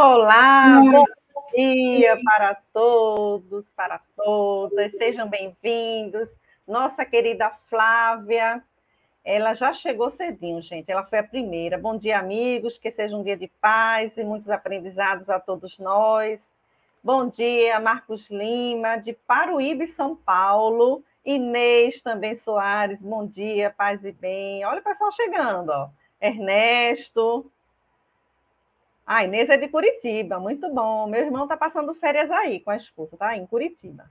Olá, bom dia para todos, para todas, sejam bem-vindos. Nossa querida Flávia, ela já chegou cedinho, gente, ela foi a primeira. Bom dia, amigos, que seja um dia de paz e muitos aprendizados a todos nós. Bom dia, Marcos Lima, de Paruíbe, São Paulo. Inês também Soares, bom dia, paz e bem. Olha o pessoal chegando, ó. Ernesto. A Inês é de Curitiba, muito bom. Meu irmão está passando férias aí com a esposa, tá? Em Curitiba.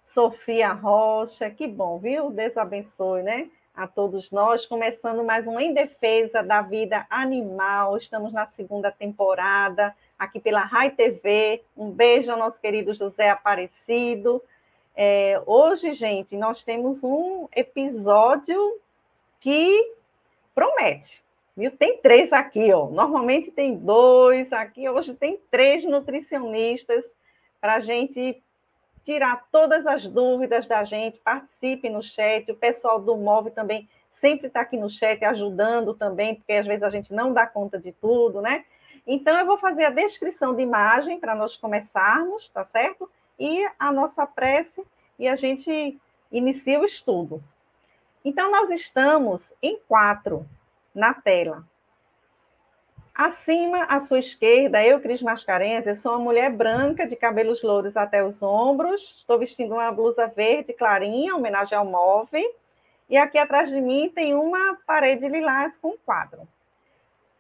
Sofia Rocha, que bom, viu? Deus abençoe, né? A todos nós. Começando mais um Em Defesa da Vida Animal. Estamos na segunda temporada, aqui pela Rai TV. Um beijo ao nosso querido José Aparecido. Hoje, gente, nós temos um episódio que promete. Viu? Tem 3 aqui, ó. Normalmente tem 2 aqui, hoje tem 3 nutricionistas para a gente tirar todas as dúvidas da gente. Participe no chat, o pessoal do MOV também sempre está aqui no chat ajudando também, porque às vezes a gente não dá conta de tudo, né? Então, eu vou fazer a descrição de imagem para nós começarmos, tá certo? E a nossa prece, e a gente inicia o estudo. Então, nós estamos em 4 na tela. Acima, à sua esquerda, eu, Cris Mascarenhas, eu sou uma mulher branca, de cabelos louros até os ombros, estou vestindo uma blusa verde clarinha, homenagem ao MOV, e aqui atrás de mim tem uma parede lilás com um quadro.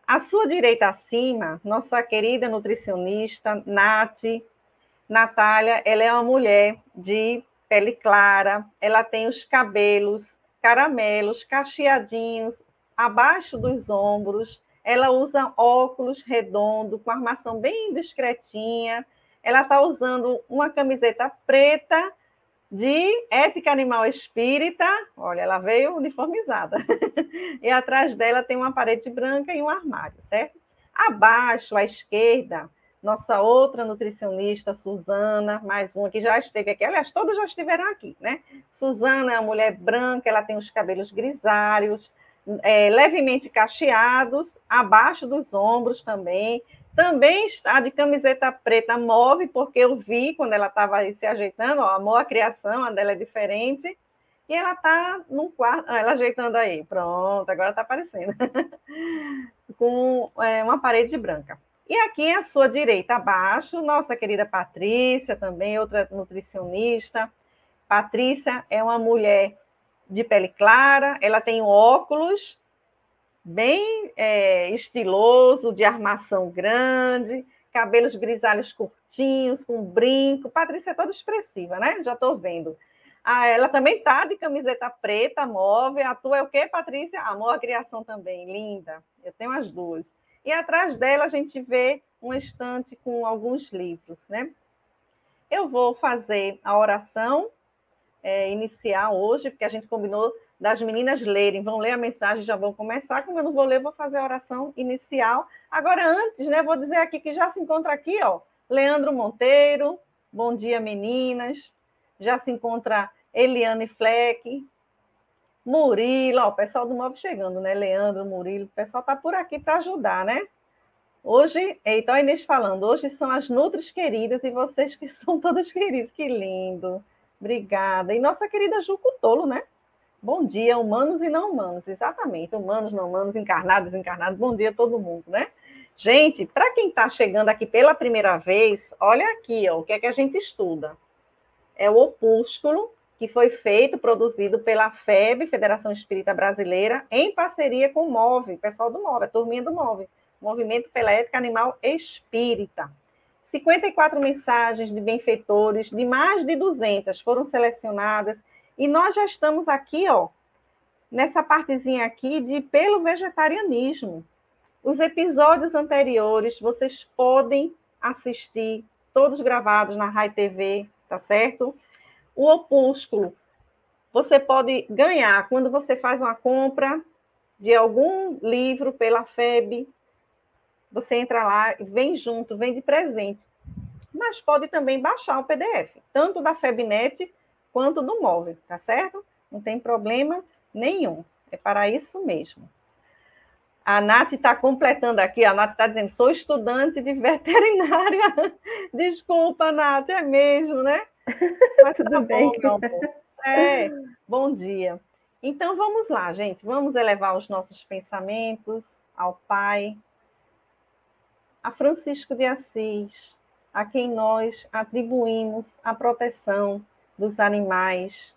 À sua direita acima, nossa querida nutricionista, Natália, ela é uma mulher de pele clara, ela tem os cabelos caramelos, cacheadinhos, abaixo dos ombros, ela usa óculos redondo, com armação bem discretinha, ela está usando uma camiseta preta de Ética Animal Espírita, olha, ela veio uniformizada, e atrás dela tem uma parede branca e um armário, certo? Abaixo, à esquerda, nossa outra nutricionista, Suzana, mais uma que já esteve aqui, aliás, todas já estiveram aqui, né? Suzana é uma mulher branca, ela tem os cabelos grisalhos, levemente cacheados, abaixo dos ombros também está de camiseta preta MOV, porque eu vi quando ela estava se ajeitando, ó, amor a criação, a dela é diferente, e ela está num quarto, ela ajeitando aí, pronto, agora está aparecendo, com uma parede branca. E aqui à sua direita, abaixo, nossa querida Patrícia, também outra nutricionista. Patrícia é uma mulher de pele clara, ela tem óculos, bem estiloso, de armação grande, cabelos grisalhos curtinhos, com brinco. Patrícia é toda expressiva, né? Já estou vendo. Ela também está de camiseta preta, móvel. A tua é o quê, Patrícia? Amor à criação também, linda. Eu tenho as duas. E atrás dela a gente vê uma estante com alguns livros, né? Eu vou fazer a oração inicial hoje, porque a gente combinou das meninas lerem, vão ler a mensagem, já vão começar, como eu não vou ler, vou fazer a oração inicial. Agora, antes, né, vou dizer aqui que já se encontra aqui, ó, Leandro Monteiro, bom dia, meninas, já se encontra Eliane Fleck, Murilo, ó, o pessoal do MOV chegando, né, Leandro, Murilo, o pessoal está por aqui para ajudar, né? Hoje, então a Inês falando, hoje são as Nutris queridas e vocês que são todas queridas, que lindo, obrigada. E nossa querida Ju Cutolo, né? Bom dia, humanos e não humanos, exatamente, humanos, não humanos, encarnados, desencarnados, bom dia a todo mundo, né? Gente, para quem está chegando aqui pela primeira vez, olha aqui, ó, o que é que a gente estuda. É o opúsculo que foi feito, produzido pela FEB, Federação Espírita Brasileira, em parceria com o MOV, o pessoal do MOV, a turminha do MOV, Movimento pela Ética Animal Espírita. 54 mensagens de benfeitores, de mais de 200, foram selecionadas, e nós já estamos aqui, ó, nessa partezinha aqui de pelo vegetarianismo. Os episódios anteriores vocês podem assistir, todos gravados na Rai TV, tá certo? O opúsculo, você pode ganhar quando você faz uma compra de algum livro pela FEB, você entra lá e vem junto, vem de presente. Mas pode também baixar o PDF, tanto da FEBNet quanto do MOV, tá certo? Não tem problema nenhum, é para isso mesmo. A Nath está completando aqui, a Nath está dizendo, sou estudante de veterinária. Desculpa, Nath, é mesmo, né? Mas Tudo tá bem. bom, meu amor. Bom dia. Então, vamos lá, gente. Vamos elevar os nossos pensamentos ao Pai, a Francisco de Assis, a quem nós atribuímos a proteção dos animais,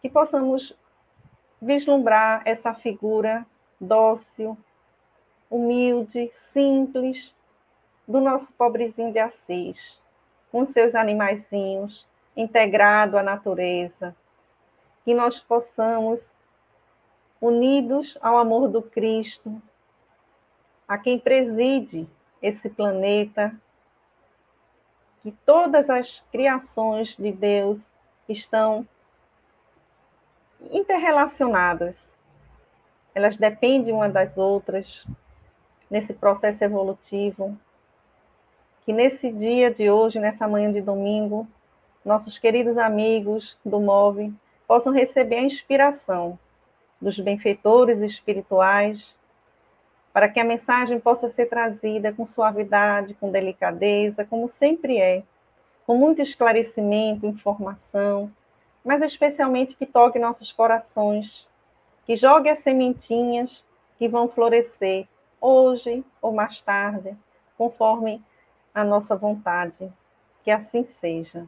que possamos vislumbrar essa figura dócil, humilde, simples, do nosso pobrezinho de Assis, com seus animaizinhos, integrado à natureza, que nós possamos, unidos ao amor do Cristo, a quem preside esse planeta, que todas as criações de Deus estão interrelacionadas, elas dependem uma das outras nesse processo evolutivo, que nesse dia de hoje, nessa manhã de domingo, nossos queridos amigos do MOVE possam receber a inspiração dos benfeitores espirituais, para que a mensagem possa ser trazida com suavidade, com delicadeza, como sempre é, com muito esclarecimento, informação, mas especialmente que toque nossos corações, que jogue as sementinhas que vão florescer hoje ou mais tarde, conforme a nossa vontade. Que assim seja.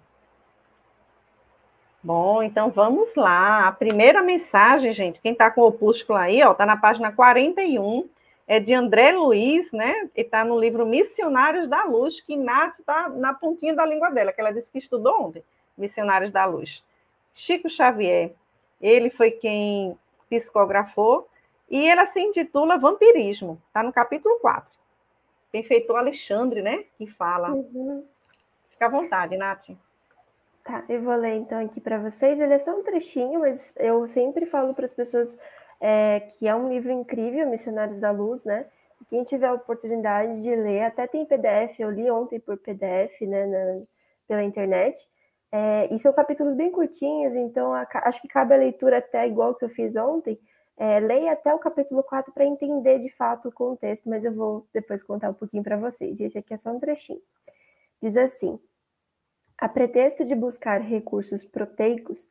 Bom, então vamos lá. A primeira mensagem, gente, quem está com o opúsculo aí, ó, está na página 41, é de André Luiz, né? E está no livro Missionários da Luz, que Nath está na pontinha da língua dela, que ela disse que estudou ontem, Missionários da Luz. Chico Xavier, ele foi quem psicografou, e ela se intitula Vampirismo, está no capítulo 4. Benfeitor Alexandre, né, que fala. Uhum. Fica à vontade, Nath. Tá, eu vou ler então aqui para vocês. Ele é só um trechinho, mas eu sempre falo para as pessoas que é um livro incrível, Missionários da Luz, né? Quem tiver a oportunidade de ler, até tem PDF, eu li ontem por PDF, né, pela internet. E são capítulos bem curtinhos, então acho que cabe a leitura até igual que eu fiz ontem. Leia até o capítulo 4 para entender de fato o contexto, mas eu vou depois contar um pouquinho para vocês. Esse aqui é só um trechinho. Diz assim: a pretexto de buscar recursos proteicos,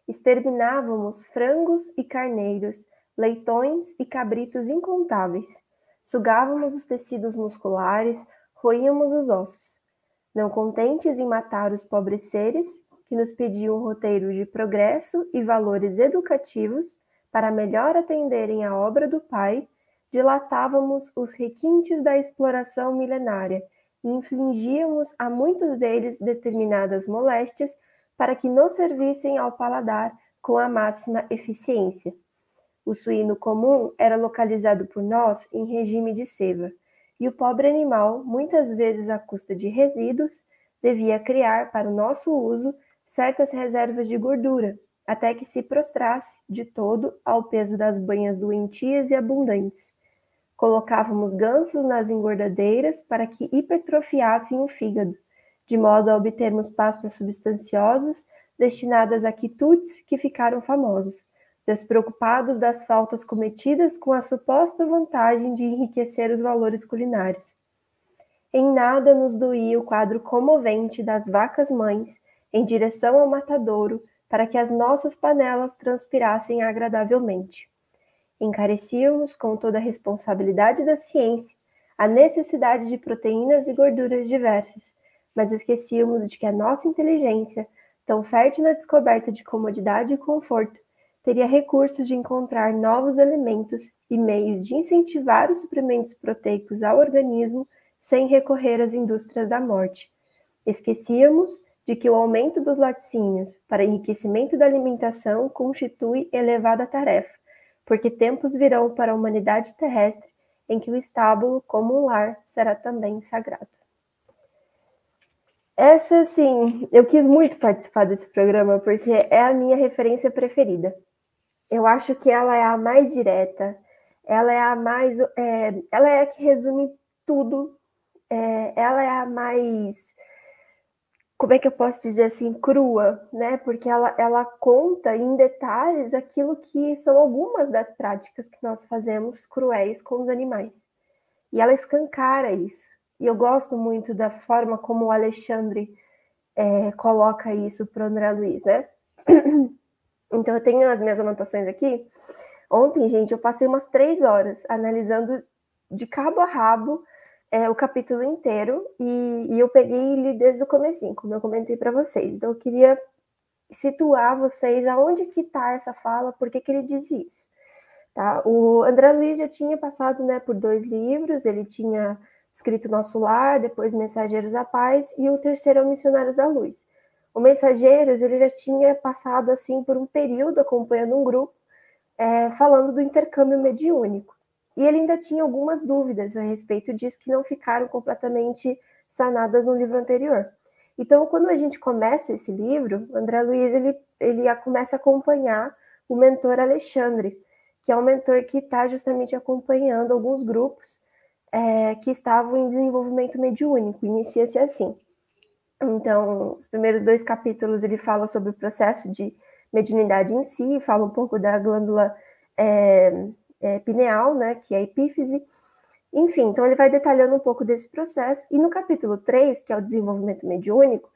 exterminávamos frangos e carneiros, leitões e cabritos incontáveis. Sugávamos os tecidos musculares, roíamos os ossos. Não contentes em matar os pobres seres, que nos pediam um roteiro de progresso e valores educativos para melhor atenderem à obra do Pai, dilatávamos os requintes da exploração milenária e infligíamos a muitos deles determinadas moléstias para que nos servissem ao paladar com a máxima eficiência. O suíno comum era localizado por nós em regime de ceva, e o pobre animal, muitas vezes à custa de resíduos, devia criar para o nosso uso certas reservas de gordura, até que se prostrasse de todo ao peso das banhas doentias e abundantes. Colocávamos gansos nas engordadeiras para que hipertrofiassem o fígado, de modo a obtermos pastas substanciosas destinadas a quitutes que ficaram famosos, despreocupados das faltas cometidas com a suposta vantagem de enriquecer os valores culinários. Em nada nos doía o quadro comovente das vacas-mães em direção ao matadouro para que as nossas panelas transpirassem agradavelmente. Encarecíamos, com toda a responsabilidade da ciência, a necessidade de proteínas e gorduras diversas, mas esquecíamos de que a nossa inteligência, tão fértil na descoberta de comodidade e conforto, teria recursos de encontrar novos alimentos e meios de incentivar os suprimentos proteicos ao organismo sem recorrer às indústrias da morte. Esquecíamos de que o aumento dos laticínios para enriquecimento da alimentação constitui elevada tarefa, porque tempos virão para a humanidade terrestre em que o estábulo, como um lar, será também sagrado. Essa, sim, eu quis muito participar desse programa, porque é a minha referência preferida. Eu acho que ela é a mais direta, ela é a mais... ela é a que resume tudo, ela é a mais como é que eu posso dizer assim, crua, né? Porque ela conta em detalhes aquilo que são algumas das práticas que nós fazemos cruéis com os animais. E ela escancara isso. E eu gosto muito da forma como o Alexandre coloca isso para o André Luiz, né? Então eu tenho as minhas anotações aqui. Ontem, gente, eu passei umas 3 horas analisando de cabo a rabo o capítulo inteiro e eu peguei e li desde o comecinho, como eu comentei para vocês. Então eu queria situar vocês aonde que está essa fala, por que ele diz isso. Tá? O André Luiz já tinha passado, né, por 2 livros, ele tinha escrito Nosso Lar, depois Mensageiros da Paz, e o terceiro é o Missionários da Luz. O Mensageiros, ele já tinha passado assim por um período acompanhando um grupo, falando do intercâmbio mediúnico. E ele ainda tinha algumas dúvidas a respeito disso que não ficaram completamente sanadas no livro anterior. Então, quando a gente começa esse livro, o André Luiz ele começa a acompanhar o mentor Alexandre, que é um mentor que está justamente acompanhando alguns grupos que estavam em desenvolvimento mediúnico. Inicia-se assim. Então, os primeiros 2 capítulos ele fala sobre o processo de mediunidade em si, fala um pouco da glândula pineal, né, que é a epífise. Enfim, então ele vai detalhando um pouco desse processo. E no capítulo 3, que é o desenvolvimento mediúnico,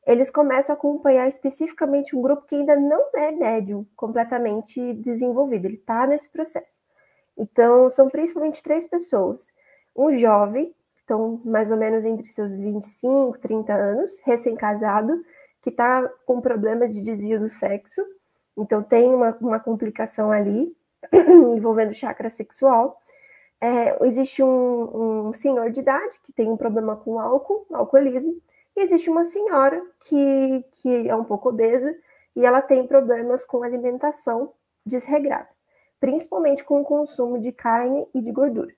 eles começam a acompanhar especificamente um grupo que ainda não é médium completamente desenvolvido, ele está nesse processo. Então, são principalmente 3 pessoas. Um jovem, então mais ou menos entre seus 25, 30 anos, recém-casado, que está com problemas de desvio do sexo, então tem uma complicação ali, envolvendo chakra sexual. Existe um senhor de idade que tem um problema com álcool, alcoolismo, e existe uma senhora que é um pouco obesa e ela tem problemas com alimentação desregrada, principalmente com o consumo de carne e de gordura.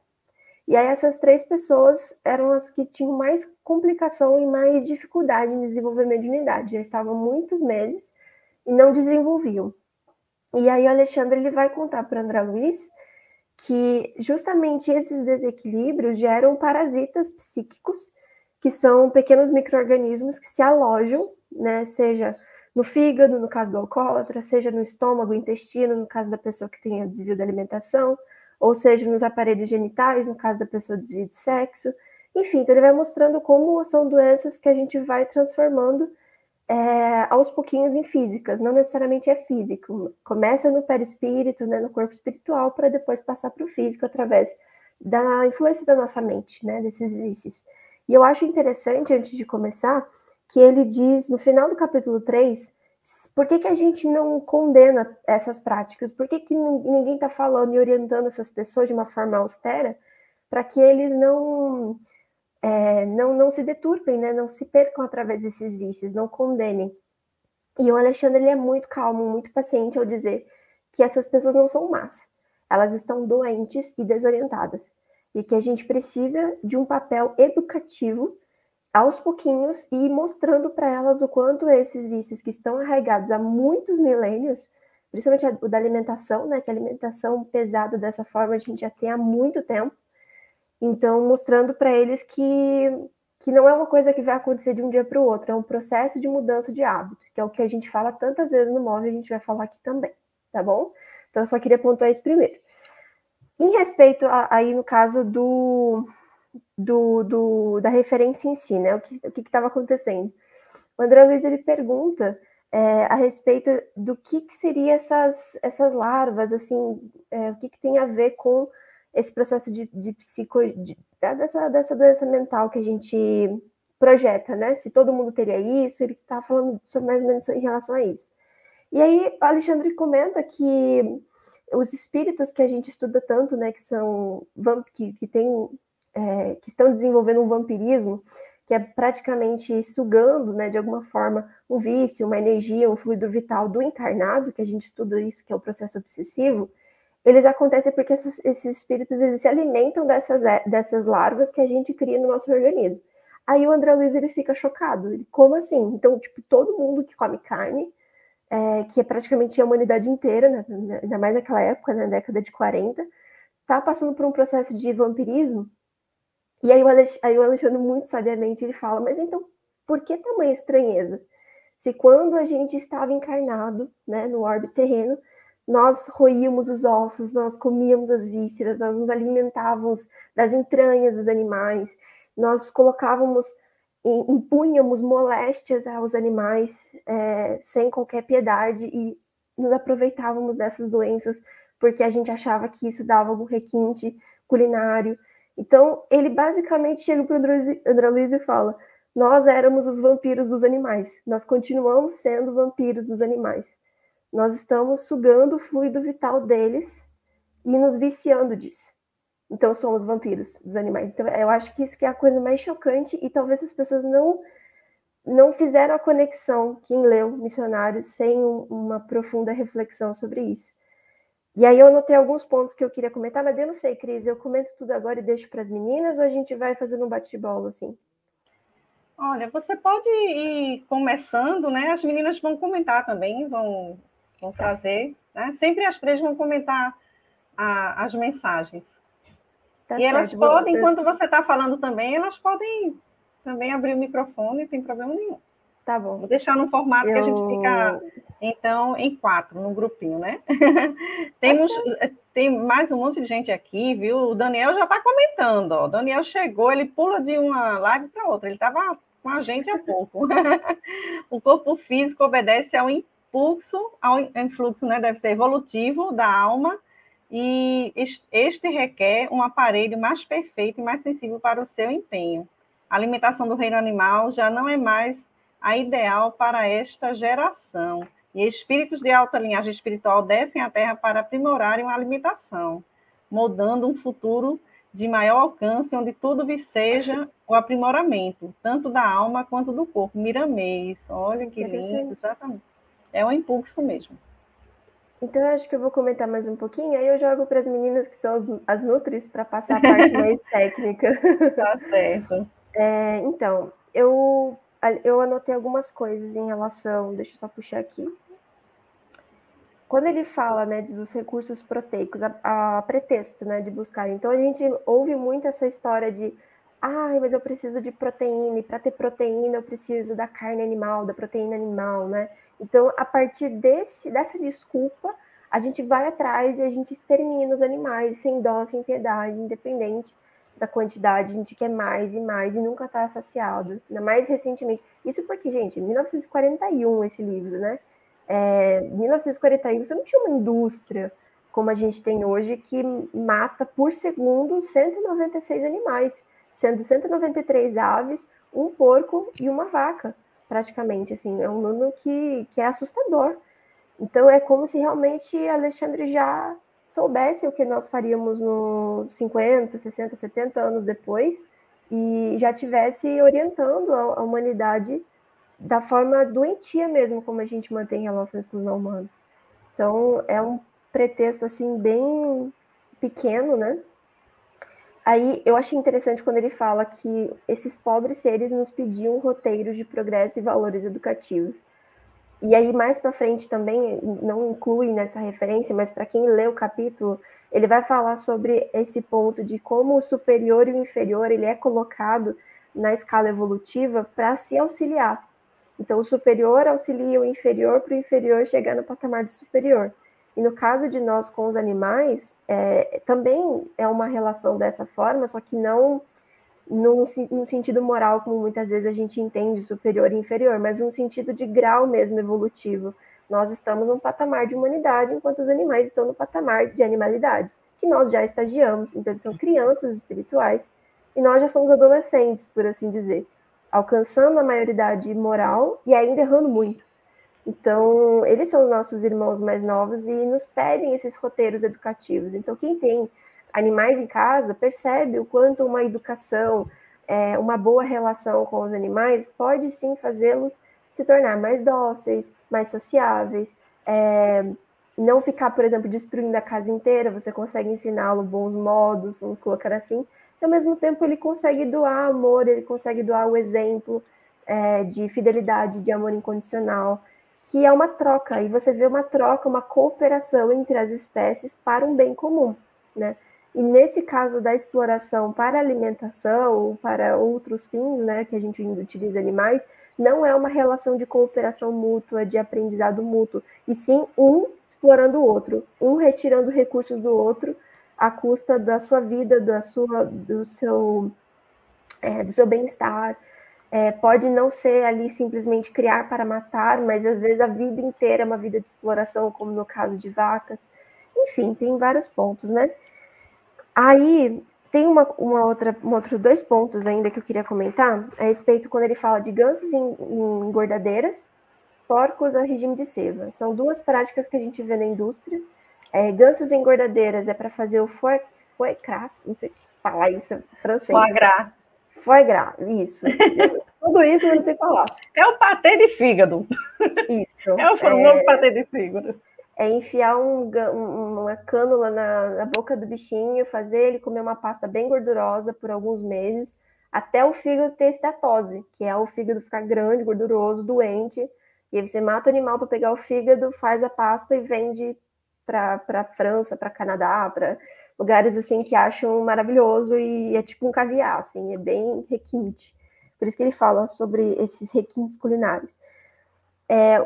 E aí essas 3 pessoas eram as que tinham mais complicação e mais dificuldade em desenvolver mediunidade. Já estavam muitos meses e não desenvolviam. E aí o Alexandre ele vai contar para André Luiz que justamente esses desequilíbrios geram parasitas psíquicos, que são pequenos micro-organismos que se alojam, né, seja no fígado, no caso do alcoólatra, seja no estômago, intestino, no caso da pessoa que tem desvio da alimentação, ou seja, nos aparelhos genitais, no caso da pessoa desvio de sexo. Enfim, então ele vai mostrando como são doenças que a gente vai transformando aos pouquinhos em físicas, não necessariamente é físico. Começa no perispírito, né, no corpo espiritual, para depois passar para o físico através da influência da nossa mente, né, desses vícios. E eu acho interessante, antes de começar, que ele diz, no final do capítulo 3, por que a gente não condena essas práticas? Por que ninguém está falando e orientando essas pessoas de uma forma austera para que eles não se deturpem, né? Não se percam através desses vícios, não condenem. E o Alexandre ele é muito calmo, muito paciente ao dizer que essas pessoas não são más, elas estão doentes e desorientadas, e que a gente precisa de um papel educativo aos pouquinhos e mostrando para elas o quanto esses vícios que estão arraigados há muitos milênios, principalmente o da alimentação, né? Que a alimentação pesada dessa forma a gente já tem há muito tempo. Então, mostrando para eles que não é uma coisa que vai acontecer de um dia para o outro, é um processo de mudança de hábito, que é o que a gente fala tantas vezes no móvel, a gente vai falar aqui também, tá bom? Então, eu só queria pontuar isso primeiro. Em respeito aí, no caso da referência em si, né? O que estava acontecendo? O André Luiz ele pergunta a respeito do que seria essas larvas, assim, o que tem a ver com esse processo dessa doença mental que a gente projeta, né? Se todo mundo teria isso, ele está falando sobre mais ou menos em relação a isso. E aí, o Alexandre comenta que os espíritos que a gente estuda tanto, né, que são que estão desenvolvendo um vampirismo, que é praticamente sugando, né, de alguma forma, um vício, uma energia, um fluido vital do encarnado, que a gente estuda isso, que é o processo obsessivo, eles acontecem porque esses espíritos eles se alimentam dessas larvas que a gente cria no nosso organismo. Aí o André Luiz ele fica chocado. Ele, como assim? Então, tipo, todo mundo que come carne, que é praticamente a humanidade inteira, né, ainda mais naquela época, na década de 40, tá passando por um processo de vampirismo. E aí o Alexandre, muito sabiamente, ele fala, mas então por que tamanha estranheza? Se quando a gente estava encarnado, né, no orbe terreno, nós roíamos os ossos, nós comíamos as vísceras, nós nos alimentávamos das entranhas dos animais, nós colocávamos, impunhamos moléstias aos animais sem qualquer piedade e nos aproveitávamos dessas doenças porque a gente achava que isso dava algum requinte culinário. Então, ele basicamente chega para o André Luiz e fala: nós éramos os vampiros dos animais, nós continuamos sendo vampiros dos animais. Nós estamos sugando o fluido vital deles e nos viciando disso. Então, somos vampiros dos animais. Então, eu acho que isso que é a coisa mais chocante e talvez as pessoas não fizeram a conexão, quem leu Missionários, sem uma profunda reflexão sobre isso. E aí eu anotei alguns pontos que eu queria comentar, mas eu não sei, Cris, eu comento tudo agora e deixo para as meninas ou a gente vai fazendo um bate-bola, assim? Olha, você pode ir começando, né? As meninas vão comentar também, vão trazer, né? Sempre as três vão comentar as mensagens. Tá e certo. Elas podem, enquanto você está falando também, elas podem também abrir o microfone, não tem problema nenhum. Tá bom. Vou deixar no formato que a gente fica, então, em 4, no grupinho, né? Tem mais um monte de gente aqui, viu? O Daniel já está comentando, ó. O Daniel chegou, ele pula de uma live para outra, ele estava com a gente há pouco. O corpo físico obedece ao influxo, né? Deve ser evolutivo da alma, e este requer um aparelho mais perfeito e mais sensível para o seu empenho. A alimentação do reino animal já não é mais a ideal para esta geração. E espíritos de alta linhagem espiritual descem à Terra para aprimorarem a alimentação, moldando um futuro de maior alcance, onde tudo seja o aprimoramento, tanto da alma quanto do corpo. Miramês, olha que lindo, exatamente. É um impulso mesmo. Então, eu acho que eu vou comentar mais um pouquinho, aí eu jogo para as meninas que são as nutris para passar a parte mais técnica. Tá certo. Então, eu anotei algumas coisas em relação, deixa eu só puxar aqui. Quando ele fala, né, dos recursos proteicos, a pretexto, né, de buscar. Então, a gente ouve muito essa história de mas eu preciso de proteína, e para ter proteína eu preciso da carne animal, da proteína animal, né? Então, a partir dessa desculpa, a gente vai atrás e a gente extermina os animais sem dó, sem piedade, independente da quantidade, a gente quer mais e mais e nunca está saciado. Ainda mais recentemente. Isso porque, gente, 1941 esse livro, né? 1941 você não tinha uma indústria como a gente tem hoje que mata por segundo 196 animais, sendo 193 aves, um porco e uma vaca, praticamente, assim, é um número que é assustador. Então é como se realmente Alexandre já soubesse o que nós faríamos no 50, 60, 70 anos depois e já tivesse orientando a humanidade da forma doentia mesmo, como a gente mantém relações com os não humanos. Então é um pretexto assim bem pequeno, né? Aí eu achei interessante quando ele fala que esses pobres seres nos pediam roteiros de progresso e valores educativos. E aí mais para frente também, não inclui nessa referência, mas para quem lê o capítulo, ele vai falar sobre esse ponto de como o superior e o inferior ele é colocado na escala evolutiva para se auxiliar. Então o superior auxilia o inferior para o inferior chegar no patamar do superior. E no caso de nós com os animais, também é uma relação dessa forma, só que não no sentido moral, como muitas vezes a gente entende superior e inferior, mas no sentido de grau mesmo evolutivo. Nós estamos num patamar de humanidade, enquanto os animais estão no patamar de animalidade, que nós já estagiamos. Então, eles são crianças espirituais e nós já somos adolescentes, por assim dizer, alcançando a maioridade moral e ainda errando muito. Então, eles são os nossos irmãos mais novos e nos pedem esses roteiros educativos. Então, quem tem animais em casa percebe o quanto uma educação, uma boa relação com os animais pode sim fazê-los se tornar mais dóceis, mais sociáveis, não ficar, por exemplo, destruindo a casa inteira, você consegue ensiná-lo bons modos, vamos colocar assim, e ao mesmo tempo ele consegue doar amor, ele consegue doar o exemplo de fidelidade, de amor incondicional, que é uma troca, e você vê uma troca, uma cooperação entre as espécies para um bem comum, né? E nesse caso da exploração para alimentação ou para outros fins, né, que a gente utiliza animais, não é uma relação de cooperação mútua, de aprendizado mútuo, e sim um explorando o outro, um retirando recursos do outro à custa da sua vida, do seu bem-estar. Pode não ser ali simplesmente criar para matar, mas às vezes a vida inteira é uma vida de exploração, como no caso de vacas. Enfim, tem vários pontos, né? Aí tem outros dois pontos ainda que eu queria comentar a respeito quando ele fala de gansos em engordadeiras, porcos a regime de ceva. São duas práticas que a gente vê na indústria. Gansos em engordadeiras é para fazer o foie gras, não sei falar isso em francês. Foie gras. Foie gras, isso. Tudo isso eu não sei falar. É o patê de fígado. Isso. É o famoso patê de fígado. É enfiar uma cânula na boca do bichinho, fazer ele comer uma pasta bem gordurosa por alguns meses, até o fígado ter estatose, que é o fígado ficar grande, gorduroso, doente. E aí você mata o animal para pegar o fígado, faz a pasta e vende para França, para Canadá, para lugares assim que acham maravilhoso e é tipo um caviar, assim, é bem requinte. Por isso que ele fala sobre esses requintes culinários.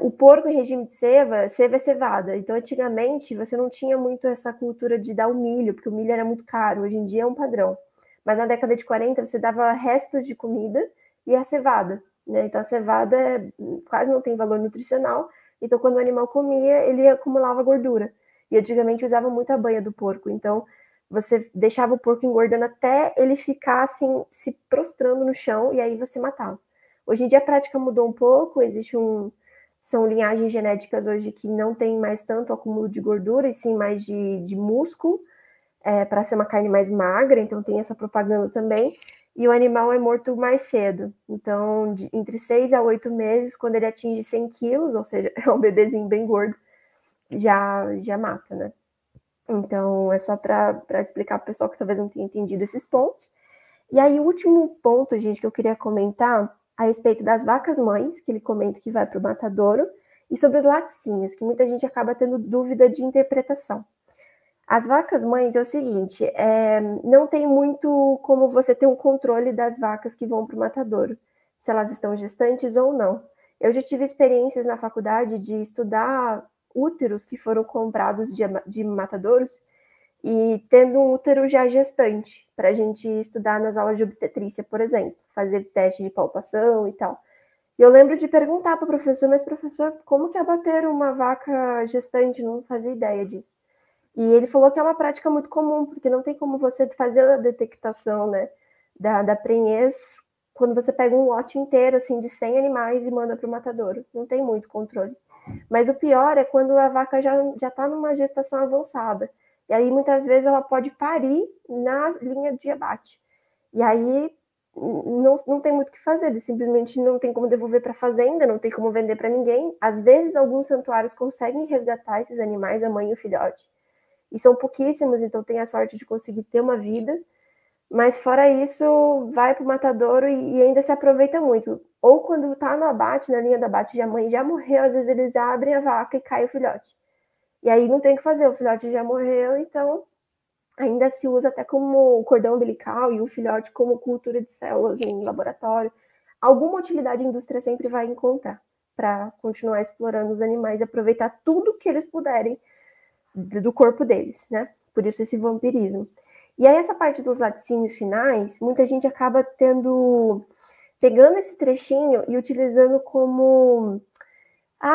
O porco em regime de ceva é cevada. Então, antigamente, você não tinha muito essa cultura de dar o milho, porque o milho era muito caro. Hoje em dia é um padrão. Mas na década de 40, você dava restos de comida e a cevada. Né? Então, a cevada quase não tem valor nutricional. Então, quando o animal comia, ele acumulava gordura. E antigamente usava muito a banha do porco. Então, você deixava o porco engordando até ele ficar assim, se prostrando no chão, e aí você matava. Hoje em dia a prática mudou um pouco, são linhagens genéticas hoje que não tem mais tanto acúmulo de gordura, e sim mais de músculo, para ser uma carne mais magra, então tem essa propaganda também. E o animal é morto mais cedo, então entre 6 a 8 meses, quando ele atinge 100 quilos, ou seja, é um bebezinho bem gordo, já mata, né? Então é só para explicar para o pessoal que talvez não tenha entendido esses pontos. E aí o último ponto, gente, que eu queria comentar a respeito das vacas mães, que ele comenta que vai para o matadouro, e sobre os laticínios, que muita gente acaba tendo dúvida de interpretação. As vacas mães é o seguinte, não tem muito como você ter um controle das vacas que vão para o matadouro, se elas estão gestantes ou não. Eu já tive experiências na faculdade de estudar úteros que foram comprados de matadouros, e tendo um útero já gestante, para a gente estudar nas aulas de obstetrícia, por exemplo, fazer teste de palpação e tal. E eu lembro de perguntar para o professor, mas professor, como que abater uma vaca gestante? Não fazia ideia disso. E ele falou que é uma prática muito comum, porque não tem como você fazer a detectação, né, da prenhez quando você pega um lote inteiro, assim, de 100 animais e manda para o matadouro. Não tem muito controle. Mas o pior é quando a vaca já está numa gestação avançada. E aí, muitas vezes, ela pode parir na linha de abate. E aí, não tem muito o que fazer. Ele simplesmente não tem como devolver para a fazenda, não tem como vender para ninguém. Às vezes, alguns santuários conseguem resgatar esses animais, a mãe e o filhote. E são pouquíssimos, então tem a sorte de conseguir ter uma vida. Mas fora isso, vai para o matadouro e ainda se aproveita muito. Ou quando está no abate, na linha do abate, a mãe já morreu, às vezes eles abrem a vaca e cai o filhote. E aí não tem o que fazer, o filhote já morreu, então ainda se usa até como cordão umbilical e o filhote como cultura de células em laboratório. Alguma utilidade a indústria sempre vai encontrar para continuar explorando os animais e aproveitar tudo que eles puderem do corpo deles, né? Por isso esse vampirismo. E aí essa parte dos laticínios finais, muita gente acaba pegando esse trechinho e utilizando como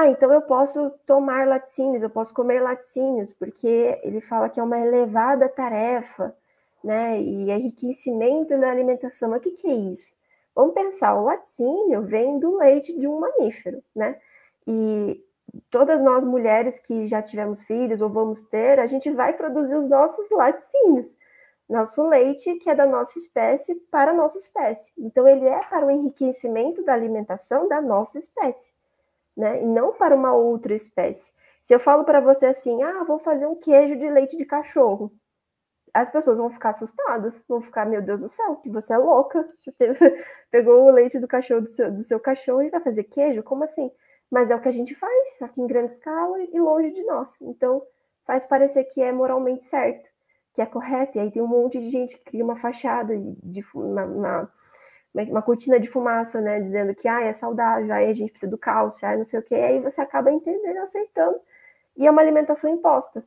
então eu posso tomar laticínios, eu posso comer laticínios, porque ele fala que é uma elevada tarefa, né? E enriquecimento da alimentação. Mas o que é isso? Vamos pensar, o laticínio vem do leite de um mamífero, né? E todas nós mulheres que já tivemos filhos ou vamos ter, a gente vai produzir os nossos laticínios. Nosso leite, que é da nossa espécie, para a nossa espécie. Então, ele é para o enriquecimento da alimentação da nossa espécie. Né? E não para uma outra espécie. Se eu falo para você assim, vou fazer um queijo de leite de cachorro, as pessoas vão ficar assustadas, vão ficar, meu Deus do céu, que você é louca, você pegou o leite do cachorro do seu cachorro e vai fazer queijo? Como assim? Mas é o que a gente faz, aqui em grande escala e longe de nós. Então, faz parecer que é moralmente certo, que é correta, e aí tem um monte de gente que cria uma fachada, uma cortina de fumaça, né, dizendo que é saudável, aí a gente precisa do cálcio, não sei o quê, aí você acaba entendendo, aceitando, e é uma alimentação imposta.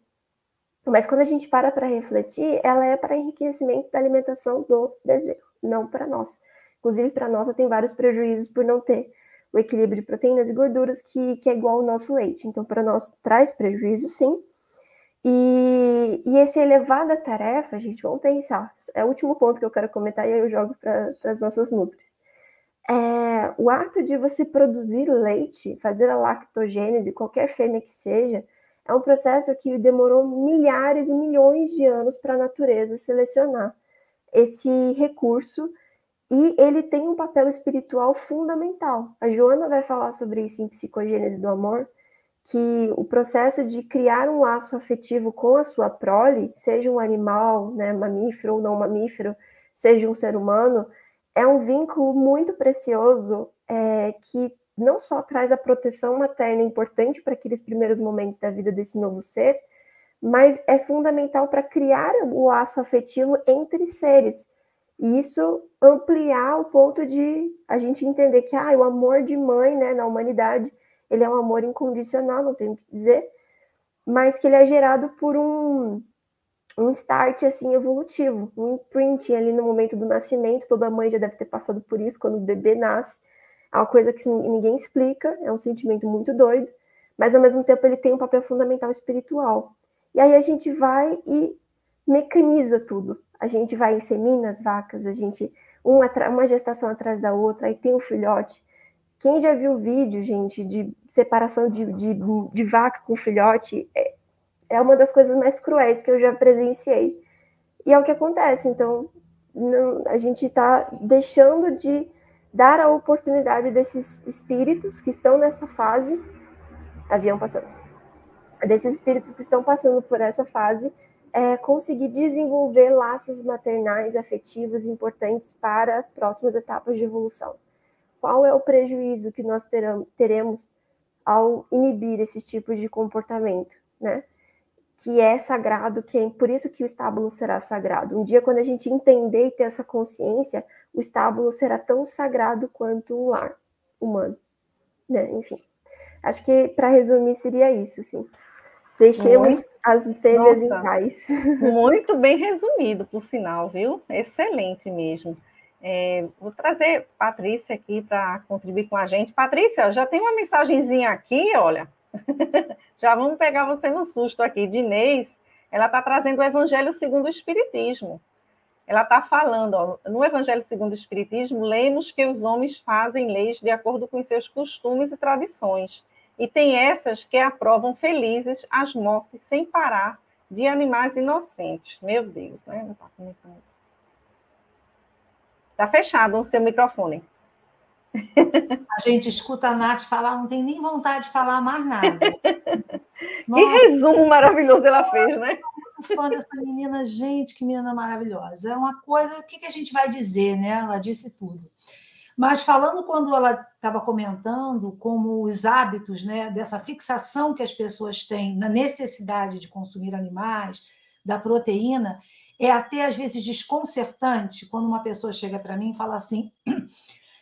Mas quando a gente para refletir, ela é para enriquecimento da alimentação do bezerro, não para nós. Inclusive, para nós, tem vários prejuízos por não ter o equilíbrio de proteínas e gorduras que é igual ao nosso leite. Então, para nós, traz prejuízo, sim. E essa elevada tarefa, gente, vamos pensar. É o último ponto que eu quero comentar e aí eu jogo para as nossas nutris. O ato de você produzir leite, fazer a lactogênese, qualquer fêmea que seja, é um processo que demorou milhares e milhões de anos para a natureza selecionar esse recurso, e ele tem um papel espiritual fundamental. A Joana vai falar sobre isso em Psicogênese do Amor, que o processo de criar um laço afetivo com a sua prole, seja um animal, né, mamífero ou não mamífero, seja um ser humano, é um vínculo muito precioso, que não só traz a proteção materna importante para aqueles primeiros momentos da vida desse novo ser, mas é fundamental para criar o laço afetivo entre seres. E isso ampliar o ponto de a gente entender que o amor de mãe, né, na humanidade, ele é um amor incondicional, não tenho o que dizer, mas que ele é gerado por um start assim evolutivo, um imprinting ali no momento do nascimento. Toda mãe já deve ter passado por isso quando o bebê nasce. É uma coisa que ninguém explica, é um sentimento muito doido, mas ao mesmo tempo ele tem um papel fundamental espiritual. E aí a gente vai e mecaniza tudo. A gente vai insemina as vacas, a gente uma gestação atrás da outra, aí tem o filhote. Quem já viu vídeo, gente, de separação de vaca com filhote, é uma das coisas mais cruéis que eu já presenciei. E é o que acontece. Então, a gente está deixando de dar a oportunidade desses espíritos que estão nessa fase, avião passando, desses espíritos que estão passando por essa fase, conseguir desenvolver laços maternais, afetivos importantes para as próximas etapas de evolução. Qual é o prejuízo que nós teremos ao inibir esses tipos de comportamento, né? Que é sagrado, por isso que o estábulo será sagrado. Um dia, quando a gente entender e ter essa consciência, o estábulo será tão sagrado quanto um lar humano, né? Enfim, acho que para resumir seria isso, assim. Deixemos as fêmeas em paz. Muito bem resumido, por sinal, viu? Excelente mesmo. Vou trazer Patrícia aqui para contribuir com a gente. Patrícia, já tem uma mensagenzinha aqui, olha. Já vamos pegar você no susto aqui. Dinês, ela está trazendo o Evangelho segundo o Espiritismo. Ela está falando, no Evangelho segundo o Espiritismo, lemos que os homens fazem leis de acordo com os seus costumes e tradições. E tem essas que aprovam felizes as mortes sem parar de animais inocentes. Meu Deus, né? Não está comentando. Está fechado o seu microfone. A gente escuta a Nath falar, não tem nem vontade de falar mais nada. Que resumo maravilhoso ela fez, né? Eu sou fã dessa menina, gente, que menina maravilhosa. É uma coisa, o que a gente vai dizer, né? Ela disse tudo. Mas falando quando ela estava comentando como os hábitos, né, dessa fixação que as pessoas têm na necessidade de consumir animais, da proteína, é até às vezes desconcertante quando uma pessoa chega para mim e fala assim: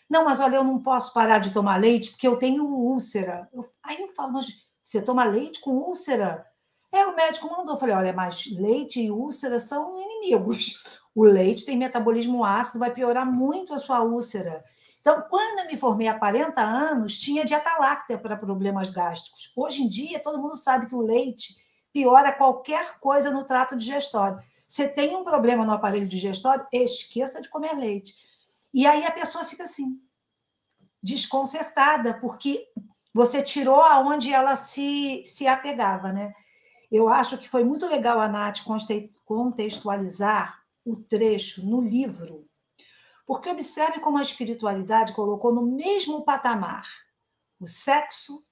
não, mas olha, eu não posso parar de tomar leite porque eu tenho úlcera. Aí eu falo, mas você toma leite com úlcera? O médico mandou. Eu falei, olha, mas leite e úlcera são inimigos. O leite tem metabolismo ácido, vai piorar muito a sua úlcera. Então, quando eu me formei há 40 anos, tinha dieta láctea para problemas gástricos. Hoje em dia, todo mundo sabe que o leite piora qualquer coisa no trato digestório. Você tem um problema no aparelho digestório, esqueça de comer leite. E aí a pessoa fica assim, desconcertada, porque você tirou aonde ela se apegava, né? Eu acho que foi muito legal a Nath contextualizar o trecho no livro, porque observe como a espiritualidade colocou no mesmo patamar o sexo,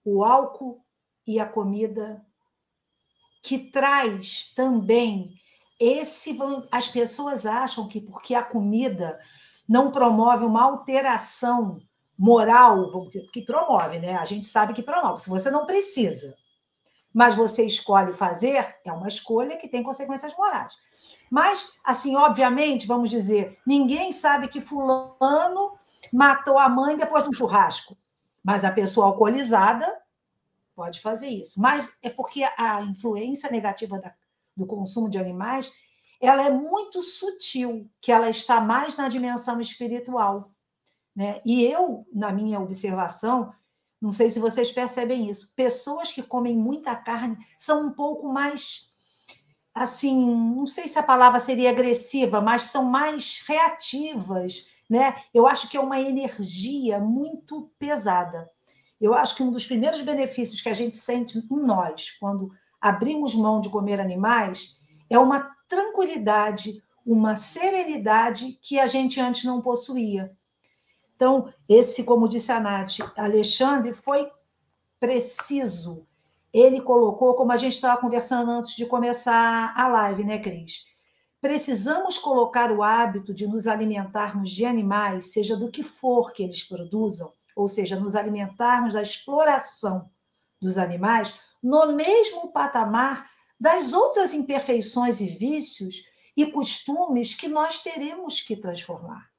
o álcool e a comida, que traz também esse... As pessoas acham que porque a comida não promove uma alteração moral, que promove, né? A gente sabe que promove, se você não precisa. mas você escolhe fazer, é uma escolha que tem consequências morais. Mas, assim, obviamente, vamos dizer, ninguém sabe que fulano matou a mãe depois de um churrasco, mas a pessoa alcoolizada pode fazer isso. Mas é porque a influência negativa do consumo de animais, ela é muito sutil, que ela está mais na dimensão espiritual, né? E eu, na minha observação, não sei se vocês percebem isso, pessoas que comem muita carne são um pouco mais, assim, não sei se a palavra seria agressiva, mas são mais reativas, né? Eu acho que é uma energia muito pesada. Eu acho que um dos primeiros benefícios que a gente sente em nós, quando abrimos mão de comer animais, é uma tranquilidade, uma serenidade que a gente antes não possuía. Então, esse, como disse a Nath, Alexandre, foi preciso. Ele colocou, como a gente estava conversando antes de começar a live, né, Cris? Precisamos colocar o hábito de nos alimentarmos de animais, seja do que for que eles produzam, ou seja, nos alimentarmos da exploração dos animais, no mesmo patamar das outras imperfeições e vícios e costumes que nós teremos que transformar,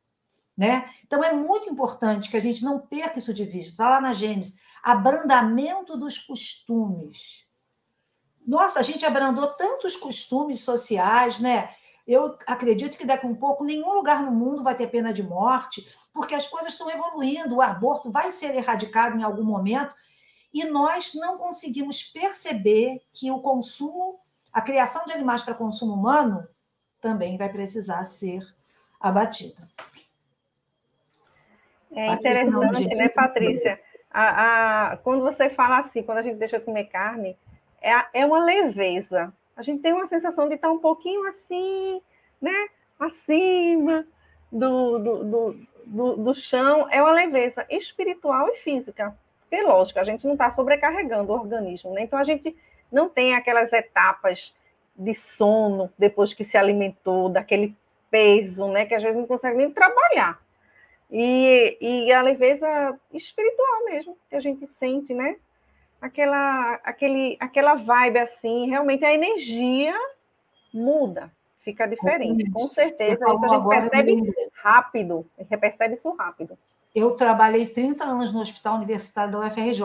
né? Então, é muito importante que a gente não perca isso de vista. Está lá na Gênesis, abrandamento dos costumes. Nossa, a gente abrandou tantos costumes sociais, né? Eu acredito que daqui a um pouco nenhum lugar no mundo vai ter pena de morte, porque as coisas estão evoluindo, o aborto vai ser erradicado em algum momento, e nós não conseguimos perceber que o consumo, a criação de animais para consumo humano, também vai precisar ser abatida. É interessante, né, Patrícia? Quando você fala assim, quando a gente deixa de comer carne, é uma leveza. A gente tem uma sensação de estar um pouquinho assim, né, acima do chão. É uma leveza espiritual e física. Porque, lógico, a gente não está sobrecarregando o organismo, né? Então, a gente não tem aquelas etapas de sono depois que se alimentou, daquele peso, né, que às vezes não consegue nem trabalhar. E a leveza espiritual mesmo, que a gente sente, né? Aquela vibe assim, realmente a energia muda, fica diferente. Com certeza, isso a gente percebe rápido, a gente percebe isso rápido. Eu trabalhei 30 anos no Hospital Universitário da UFRJ.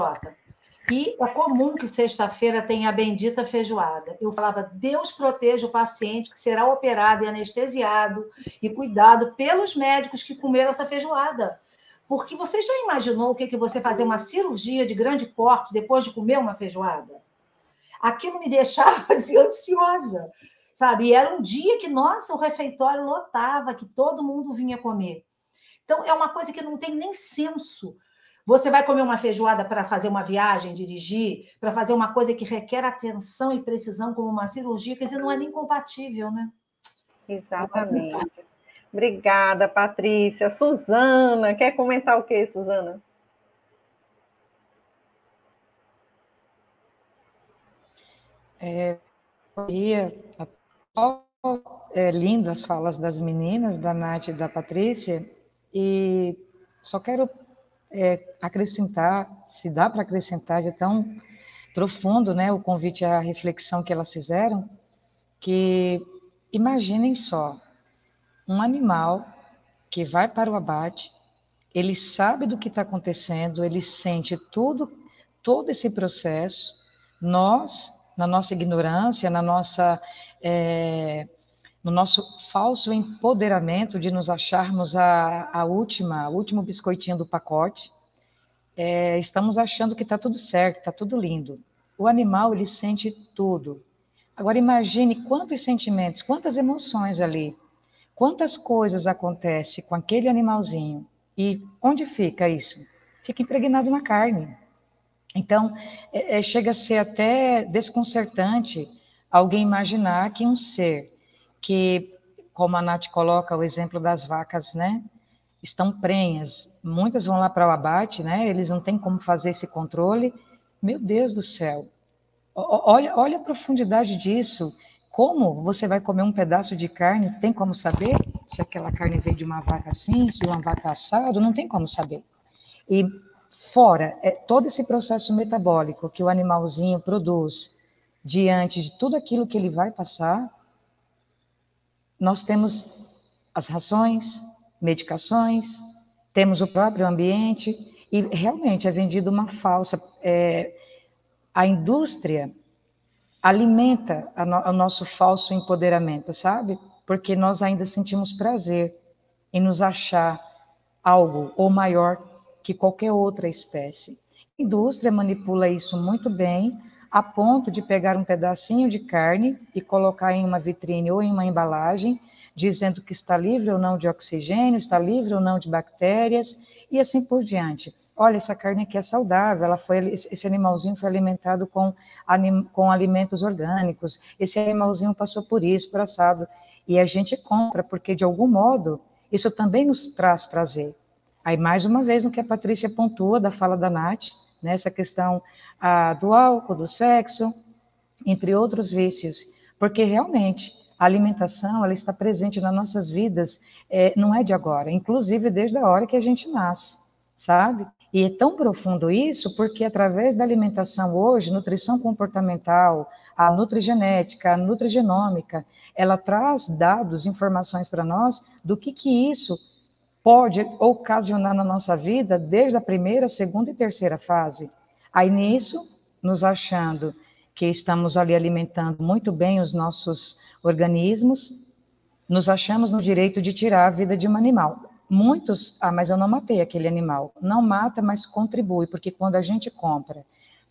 E é comum que sexta-feira tenha a bendita feijoada. Eu falava, Deus proteja o paciente que será operado e anestesiado e cuidado pelos médicos que comeram essa feijoada. Porque você já imaginou o que você fazer uma cirurgia de grande porte depois de comer uma feijoada? Aquilo me deixava assim, ansiosa, sabe? E era um dia que, nossa, o refeitório lotava, que todo mundo vinha comer. Então, é uma coisa que não tem nem senso. Você vai comer uma feijoada para fazer uma viagem, dirigir, para fazer uma coisa que requer atenção e precisão, como uma cirurgia, quer dizer, não é nem compatível, né? Exatamente. Obrigada, Patrícia. Suzana, quer comentar o que, Suzana? Lindas as falas das meninas, da Nath e da Patrícia, e só quero acrescentar, se dá para acrescentar, de tão profundo, né, o convite à reflexão que elas fizeram, que imaginem só, um animal que vai para o abate, ele sabe do que está acontecendo, ele sente todo esse processo, nós, na nossa ignorância, no nosso falso empoderamento de nos acharmos o último biscoitinho do pacote, estamos achando que está tudo certo, está tudo lindo. O animal, ele sente tudo. Agora, imagine quantos sentimentos, quantas emoções ali, quantas coisas acontecem com aquele animalzinho. E onde fica isso? Fica impregnado na carne. Então, chega a ser até desconcertante alguém imaginar que um ser que, como a Nath coloca o exemplo das vacas, né, estão prenhas, muitas vão lá para o abate, né, eles não têm como fazer esse controle. Meu Deus do céu, olha a profundidade disso. Como você vai comer um pedaço de carne, tem como saber se aquela carne veio de uma vaca assim, se uma vaca assada, não tem como saber. E fora todo esse processo metabólico que o animalzinho produz, diante de tudo aquilo que ele vai passar, nós temos as rações, medicações, temos o próprio ambiente, e realmente é vendido uma falsa... a indústria alimenta o nosso falso empoderamento, sabe? Porque nós ainda sentimos prazer em nos achar algo ou maior que qualquer outra espécie. A indústria manipula isso muito bem, a ponto de pegar um pedacinho de carne e colocar em uma vitrine ou em uma embalagem, dizendo que está livre ou não de oxigênio, está livre ou não de bactérias, e assim por diante. Olha, essa carne aqui é saudável, esse animalzinho foi alimentado com alimentos orgânicos, esse animalzinho passou por isso, por assado, e a gente compra, porque de algum modo isso também nos traz prazer. Aí, mais uma vez, no que a Patrícia pontua da fala da Nath, né, essa questão do álcool, do sexo, entre outros vícios, porque realmente a alimentação ela está presente nas nossas vidas, não é de agora, inclusive desde a hora que a gente nasce, sabe? E é tão profundo isso porque através da alimentação hoje, nutrição comportamental, a nutrigenética, a nutrigenômica, ela traz dados, informações para nós do que isso pode ocasionar na nossa vida desde a primeira, segunda e terceira fase. Aí nisso, nos achando que estamos ali alimentando muito bem os nossos organismos, nos achamos no direito de tirar a vida de um animal. Muitos, mas eu não matei aquele animal. Não mata, mas contribui, porque quando a gente compra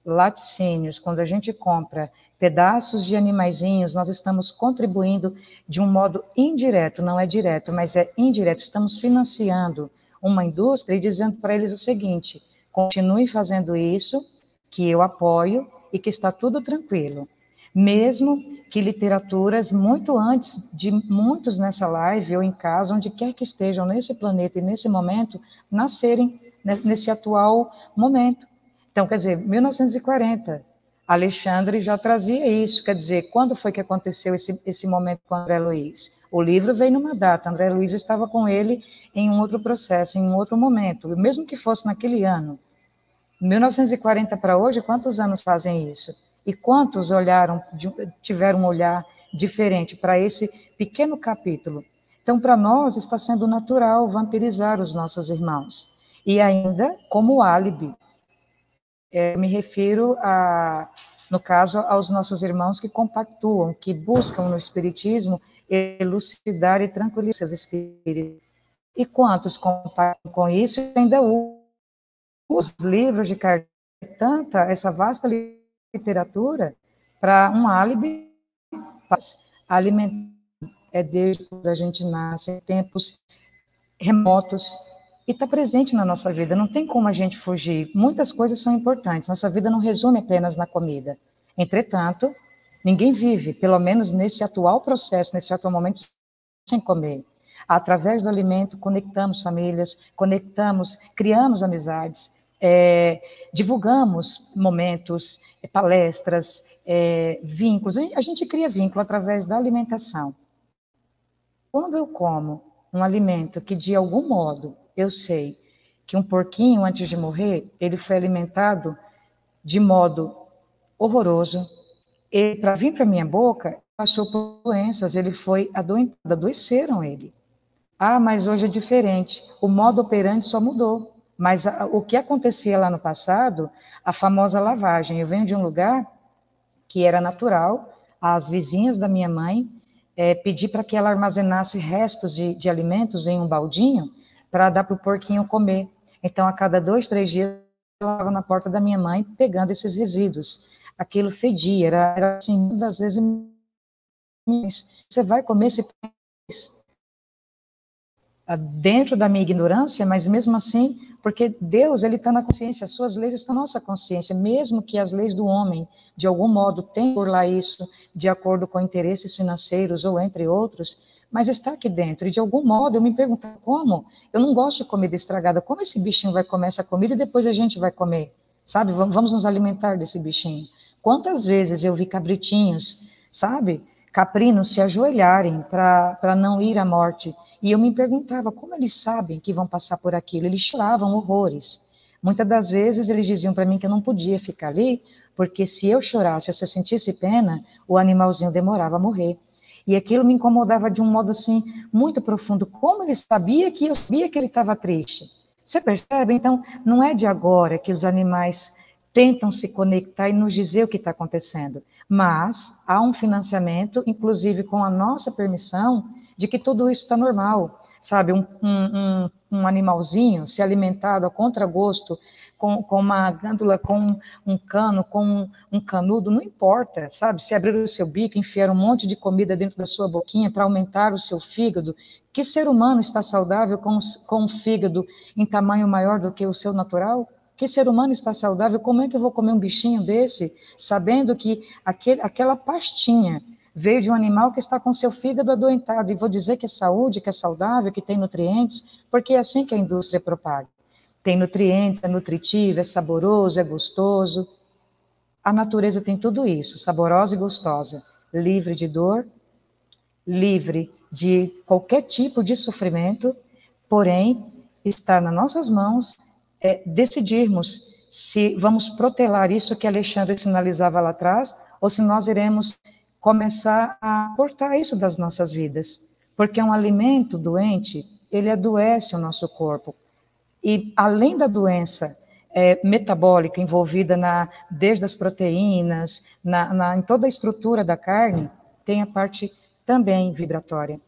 laticínios, quando a gente compra pedaços de animaizinhos, nós estamos contribuindo de um modo indireto, não é direto, mas é indireto, estamos financiando uma indústria e dizendo para eles o seguinte: continue fazendo isso, que eu apoio e que está tudo tranquilo. Mesmo que literaturas, muito antes de muitos nessa live ou em casa, onde quer que estejam nesse planeta e nesse momento, nascerem nesse atual momento. Então, quer dizer, 1940, Alexandre já trazia isso, quer dizer, quando foi que aconteceu esse momento com André Luiz? O livro veio numa data, André Luiz estava com ele em um outro processo, em um outro momento, mesmo que fosse naquele ano. 1940 para hoje, quantos anos fazem isso? E quantos tiveram um olhar diferente para esse pequeno capítulo? Então, para nós, está sendo natural vampirizar os nossos irmãos. E ainda como álibi. Me refiro, no caso, aos nossos irmãos que compactuam, que buscam no Espiritismo elucidar e tranquilizar seus espíritos. E quantos compactam com isso e ainda os livros de Kardec, tanta, essa vasta literatura, para um álibi, alimentar desde quando a gente nasce, em tempos remotos, e está presente na nossa vida, não tem como a gente fugir. Muitas coisas são importantes, nossa vida não resume apenas na comida. Entretanto, ninguém vive, pelo menos nesse atual processo, nesse atual momento, sem comer. Através do alimento, conectamos famílias, criamos amizades, divulgamos momentos, palestras, vínculos. A gente cria vínculo através da alimentação. Quando eu como um alimento que, de algum modo, eu sei que um porquinho, antes de morrer, ele foi alimentado de modo horroroso, ele, para vir para minha boca, passou por doenças, ele foi adoentado, adoeceram ele. Mas hoje é diferente, o modo operante só mudou. Mas o que acontecia lá no passado, a famosa lavagem. Eu venho de um lugar que era natural, as vizinhas da minha mãe pedi para que ela armazenasse restos de alimentos em um baldinho para dar para o porquinho comer. Então, a cada 2, 3 dias, eu estava na porta da minha mãe pegando esses resíduos. Aquilo fedia, era assim, muitas vezes, você vai comer esse dentro da minha ignorância, mas mesmo assim, porque Deus, ele está na consciência, as suas leis estão na nossa consciência, mesmo que as leis do homem, de algum modo, tenham por lá isso, de acordo com interesses financeiros ou entre outros, mas está aqui dentro, e de algum modo eu me pergunto, como? Eu não gosto de comida estragada, como esse bichinho vai comer essa comida e depois a gente vai comer? Sabe, vamos nos alimentar desse bichinho. Quantas vezes eu vi cabritinhos, sabe, caprinos se ajoelharem para não ir à morte. E eu me perguntava como eles sabem que vão passar por aquilo. Eles choravam horrores. Muitas das vezes eles diziam para mim que eu não podia ficar ali, porque se eu chorasse, se eu sentisse pena, o animalzinho demorava a morrer. E aquilo me incomodava de um modo assim muito profundo. Como ele sabia que eu sabia que ele estava triste? Você percebe? Então, não é de agora que os animais tentam se conectar e nos dizer o que está acontecendo, mas há um financiamento, inclusive com a nossa permissão, de que tudo isso está normal, sabe? Um animalzinho se alimentado a contragosto, com uma glândula, com um cano, com um canudo, não importa, sabe? Se abrir o seu bico, enfiar um monte de comida dentro da sua boquinha para aumentar o seu fígado, que ser humano está saudável com um fígado em tamanho maior do que o seu natural? Que ser humano está saudável? Como é que eu vou comer um bichinho desse, sabendo que aquela pastinha veio de um animal que está com seu fígado adoentado, e vou dizer que é saúde, que é saudável, que tem nutrientes, porque é assim que a indústria propaga. Tem nutrientes, é nutritivo, é saboroso, é gostoso. A natureza tem tudo isso, saborosa e gostosa, livre de dor, livre de qualquer tipo de sofrimento, porém, está nas nossas mãos decidirmos se vamos protelar isso que Alexandre sinalizava lá atrás, ou se nós iremos começar a cortar isso das nossas vidas. Porque um alimento doente, ele adoece o nosso corpo. E além da doença metabólica envolvida desde as proteínas, em toda a estrutura da carne, tem a parte também vibratória.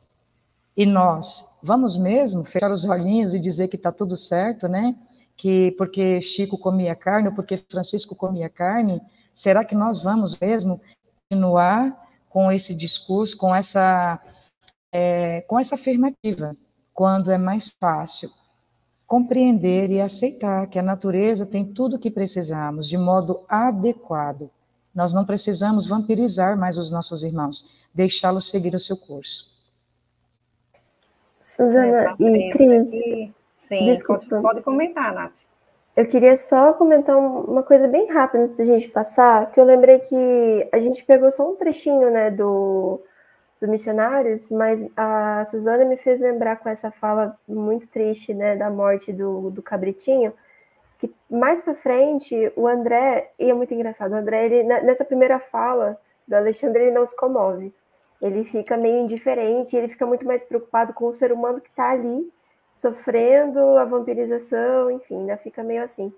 E nós vamos mesmo fechar os olhinhos e dizer que está tudo certo, né? Que porque Chico comia carne ou porque Francisco comia carne, será que nós vamos mesmo continuar com esse discurso, com essa afirmativa, quando é mais fácil compreender e aceitar que a natureza tem tudo o que precisamos de modo adequado. Nós não precisamos vampirizar mais os nossos irmãos, deixá-los seguir o seu curso. Suzana e Cris, sim, desculpa. Pode comentar, Nath. Eu queria só comentar uma coisa bem rápida antes da gente passar, que eu lembrei que a gente pegou só um trechinho, né, do Missionários, mas a Suzana me fez lembrar com essa fala muito triste, né, da morte do cabritinho, que mais para frente o André, e é muito engraçado, o André, ele, nessa primeira fala do Alexandre, ele não se comove, ele fica meio indiferente, ele fica muito mais preocupado com o ser humano que está ali, sofrendo a vampirização, enfim, ainda fica meio assim.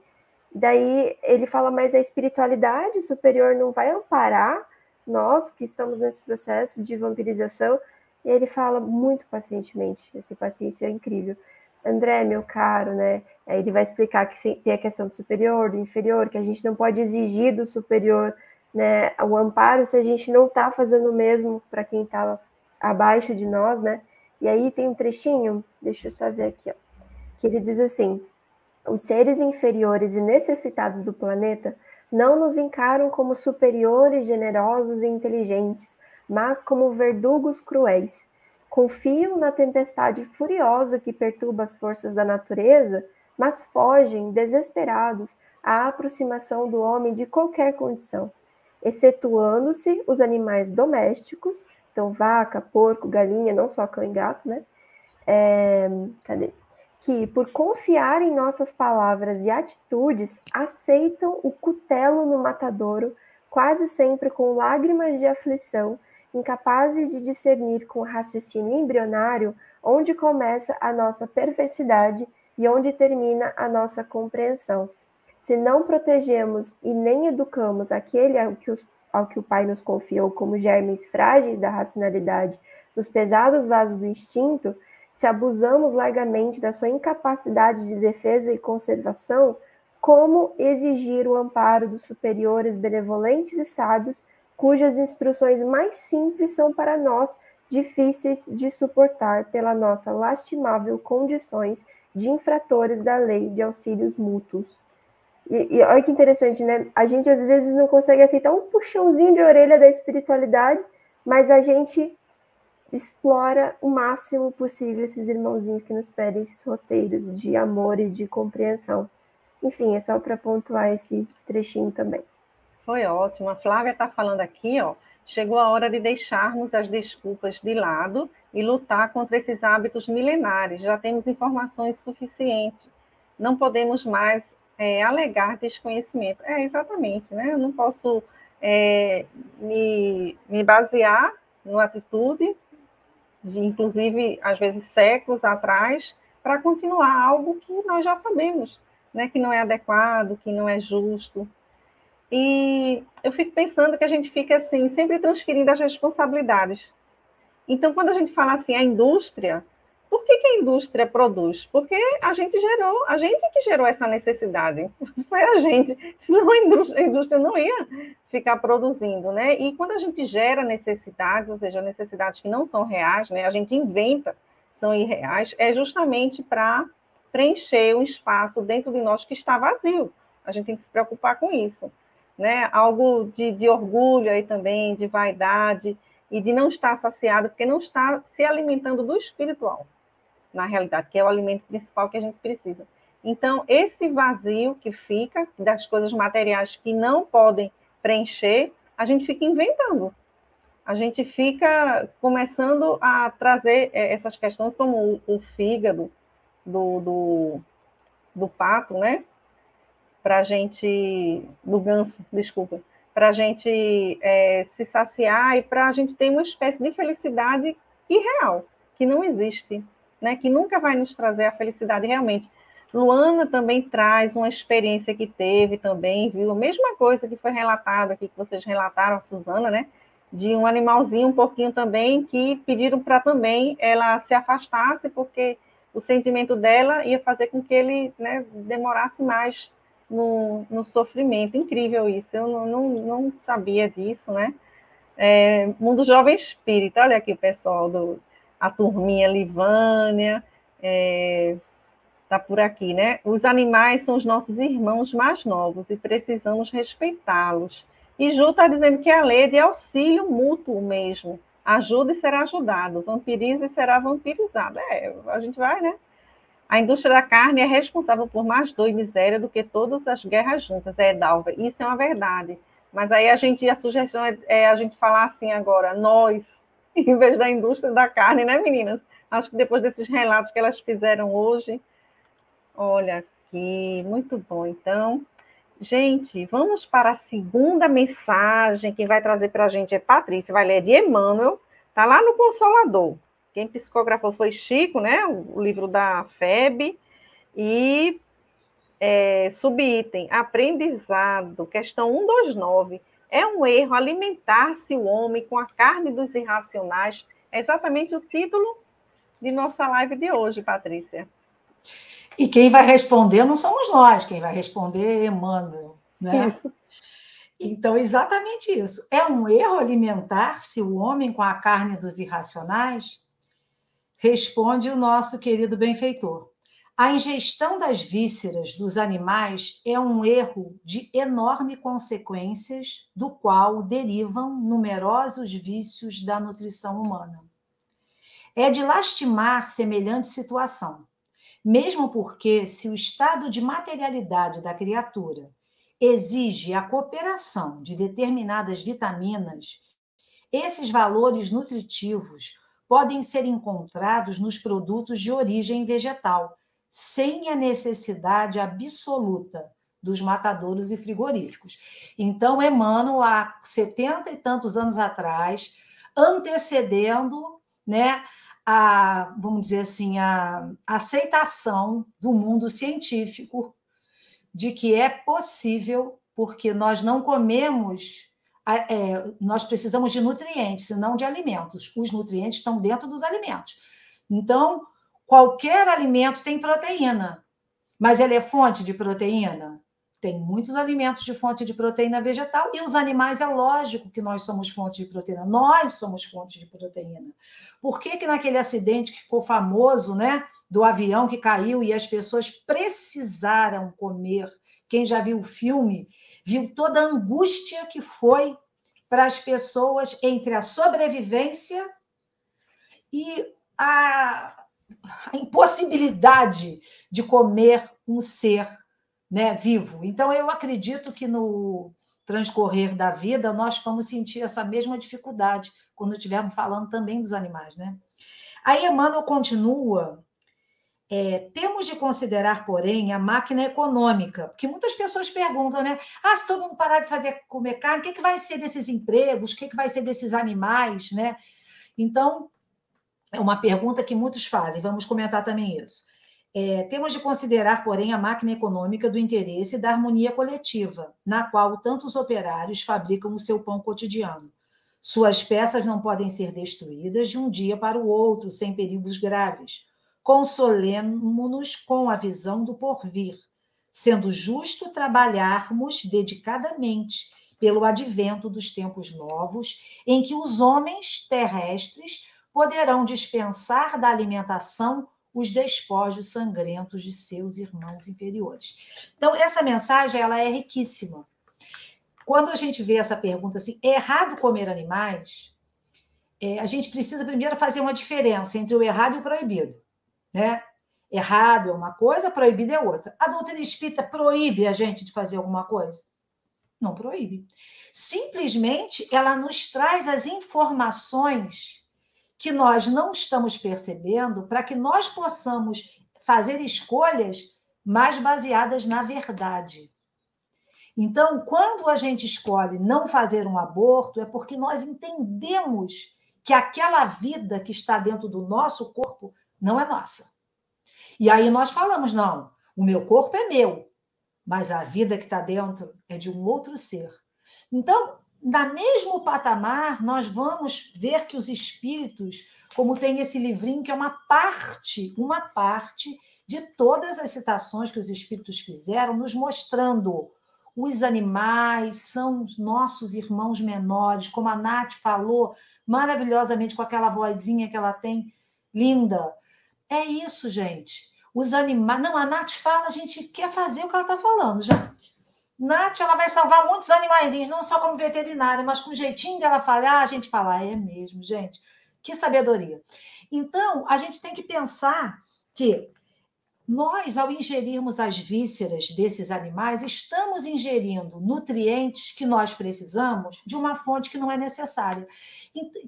Daí ele fala, mas a espiritualidade superior não vai amparar nós que estamos nesse processo de vampirização? E ele fala muito pacientemente, essa paciência é incrível. André, meu caro, né? Aí ele vai explicar que tem a questão do superior, do inferior, que a gente não pode exigir do superior, né, o amparo se a gente não está fazendo o mesmo para quem está abaixo de nós, né? E aí tem um trechinho, deixa eu só ver aqui, ó, que ele diz assim: os seres inferiores e necessitados do planeta não nos encaram como superiores, generosos e inteligentes, mas como verdugos cruéis. Confiam na tempestade furiosa que perturba as forças da natureza, mas fogem, desesperados, à aproximação do homem de qualquer condição, excetuando-se os animais domésticos, então vaca, porco, galinha, não só cão e gato, né? Que, por confiar em nossas palavras e atitudes, aceitam o cutelo no matadouro, quase sempre com lágrimas de aflição, incapazes de discernir com raciocínio embrionário onde começa a nossa perversidade e onde termina a nossa compreensão. Se não protegemos e nem educamos aquele ao que o Pai nos confiou como germes frágeis da racionalidade nos pesados vasos do instinto, se abusamos largamente da sua incapacidade de defesa e conservação, como exigir o amparo dos superiores benevolentes e sábios, cujas instruções mais simples são para nós difíceis de suportar pela nossa lastimável condições de infratores da lei de auxílios mútuos. E olha que interessante, né? A gente às vezes não consegue aceitar um puxãozinho de orelha da espiritualidade, mas a gente explora o máximo possível esses irmãozinhos que nos pedem esses roteiros de amor e de compreensão. Enfim, é só para pontuar esse trechinho também. Foi ótimo. A Flávia está falando aqui, ó, chegou a hora de deixarmos as desculpas de lado e lutar contra esses hábitos milenares. Já temos informações suficientes. Não podemos mais alegar desconhecimento. Exatamente, né? Eu não posso me basear numa atitude de, inclusive, às vezes, séculos atrás, para continuar algo que nós já sabemos, né? Que não é adequado, que não é justo. E eu fico pensando que a gente fica, assim, sempre transferindo as responsabilidades. Então, quando a gente fala assim, a indústria, por que a indústria produz? Porque a gente que gerou essa necessidade. Foi a gente, senão a indústria não ia ficar produzindo, né? E quando a gente gera necessidades, ou seja, necessidades que não são reais, né? A gente inventa, são irreais, é justamente para preencher um espaço dentro de nós que está vazio. A gente tem que se preocupar com isso, né? Algo de orgulho aí também, de vaidade, e de não estar saciado, porque não está se alimentando do espiritual, na realidade, que é o alimento principal que a gente precisa. Então, esse vazio que fica das coisas materiais que não podem preencher, a gente fica inventando. A gente fica começando a trazer essas questões como o fígado do pato, né? Para a gente, do ganso, desculpa, para a gente se saciar e para a gente ter uma espécie de felicidade irreal, que não existe, né? Que nunca vai nos trazer a felicidade realmente. Luana também traz uma experiência que teve também, viu? A mesma coisa que foi relatada aqui, que vocês relataram, a Suzana, né? De um animalzinho um pouquinho também, que pediram para também ela se afastasse, porque o sentimento dela ia fazer com que ele, né, demorasse mais no sofrimento. Incrível isso, eu não sabia disso, né? Mundo Jovem Espírita, olha aqui o pessoal, a turminha Livânia, tá por aqui, né? Os animais são os nossos irmãos mais novos e precisamos respeitá-los. E Ju está dizendo que a lei é de auxílio mútuo mesmo. Ajuda e será ajudado, vampiriza e será vampirizado. A gente vai, né? A indústria da carne é responsável por mais dor e miséria do que todas as guerras juntas, Dalva. Isso é uma verdade. Mas aí a sugestão é a gente falar assim agora, nós, em vez da indústria da carne, né, meninas? Acho que depois desses relatos que elas fizeram hoje, olha aqui, muito bom. Então, gente, vamos para a segunda mensagem. Quem vai trazer para a gente é Patrícia, vai ler de Emmanuel, está lá no Consolador. Quem psicografou foi Chico, né? O livro da FEB. E subitem, aprendizado, questão 129. É um erro alimentar-se o homem com a carne dos irracionais. É exatamente o título de nossa live de hoje, Patrícia. E quem vai responder não somos nós, quem vai responder é Emmanuel, né? Isso. Então, exatamente isso. É um erro alimentar-se o homem com a carne dos irracionais? Responde o nosso querido benfeitor. A ingestão das vísceras dos animais é um erro de enorme consequências, do qual derivam numerosos vícios da nutrição humana. É de lastimar semelhante situação, mesmo porque, se o estado de materialidade da criatura exige a cooperação de determinadas vitaminas, esses valores nutritivos podem ser encontrados nos produtos de origem vegetal, sem a necessidade absoluta dos matadouros e frigoríficos. Então, Emmanuel, há 70 e tantos anos atrás, antecedendo, né, vamos dizer assim, a aceitação do mundo científico de que é possível, porque nós não comemos, nós precisamos de nutrientes, e não de alimentos. Os nutrientes estão dentro dos alimentos. Então, qualquer alimento tem proteína, mas ele é fonte de proteína? Tem muitos alimentos de fonte de proteína vegetal, e os animais, é lógico que nós somos fonte de proteína. Nós somos fonte de proteína. Por que naquele acidente que ficou famoso, né, do avião que caiu e as pessoas precisaram comer? Quem já viu o filme, viu toda a angústia que foi para as pessoas entre a sobrevivência e a impossibilidade de comer um ser, né, vivo. Então, eu acredito que no transcorrer da vida nós vamos sentir essa mesma dificuldade quando estivermos falando também dos animais, né? Aí Emmanuel continua Temos de considerar, porém, a máquina econômica, porque muitas pessoas perguntam, né? Se todo mundo parar de comer carne, o que vai ser desses empregos? O que vai ser desses animais, né? Então, é uma pergunta que muitos fazem, vamos comentar também isso. Temos de considerar, porém, a máquina econômica do interesse e da harmonia coletiva, na qual tantos operários fabricam o seu pão cotidiano. Suas peças não podem ser destruídas de um dia para o outro, sem perigos graves. Consolemo-nos com a visão do porvir, sendo justo trabalharmos dedicadamente pelo advento dos tempos novos, em que os homens terrestres poderão dispensar da alimentação os despojos sangrentos de seus irmãos inferiores. Então, essa mensagem ela é riquíssima. Quando a gente vê essa pergunta assim, é errado comer animais? A gente precisa primeiro fazer uma diferença entre o errado e o proibido. Né? Errado é uma coisa, proibido é outra. A doutrina espírita proíbe a gente de fazer alguma coisa? Não proíbe. Simplesmente ela nos traz as informações que nós não estamos percebendo para que nós possamos fazer escolhas mais baseadas na verdade. Então, quando a gente escolhe não fazer um aborto, é porque nós entendemos que aquela vida que está dentro do nosso corpo não é nossa. E aí nós falamos, não, o meu corpo é meu, mas a vida que está dentro é de um outro ser. Então, no mesmo patamar, nós vamos ver que os espíritos, como tem esse livrinho que é uma parte de todas as citações que os espíritos fizeram, nos mostrando os animais são os nossos irmãos menores, como a Nath falou maravilhosamente com aquela vozinha que ela tem, linda. É isso, gente. Os animais... Não, a Nath fala, a gente quer fazer o que ela está falando. Já. Nath, ela vai salvar muitos animaizinhos, não só como veterinária, mas com o jeitinho dela falar, a gente fala, é mesmo, gente. Que sabedoria. Então, a gente tem que pensar que nós, ao ingerirmos as vísceras desses animais, estamos ingerindo nutrientes que nós precisamos de uma fonte que não é necessária.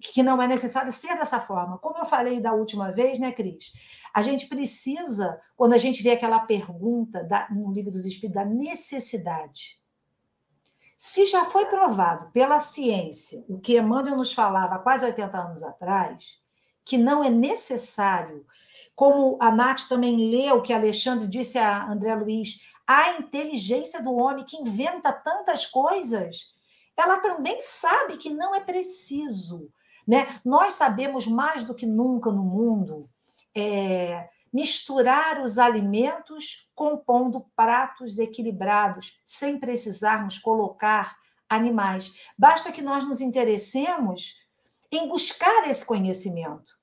Que não é necessário ser dessa forma. Como eu falei da última vez, né, Cris? A gente precisa, quando a gente vê aquela pergunta no Livro dos Espíritos, da necessidade. Se já foi provado pela ciência, o que Emmanuel nos falava há quase 80 anos atrás, que não é necessário, como a Nath também leu, que Alexandre disse a André Luiz, a inteligência do homem que inventa tantas coisas, ela também sabe que não é preciso. Né? Nós sabemos mais do que nunca no mundo misturar os alimentos compondo pratos equilibrados, sem precisarmos colocar animais. Basta que nós nos interessemos em buscar esse conhecimento.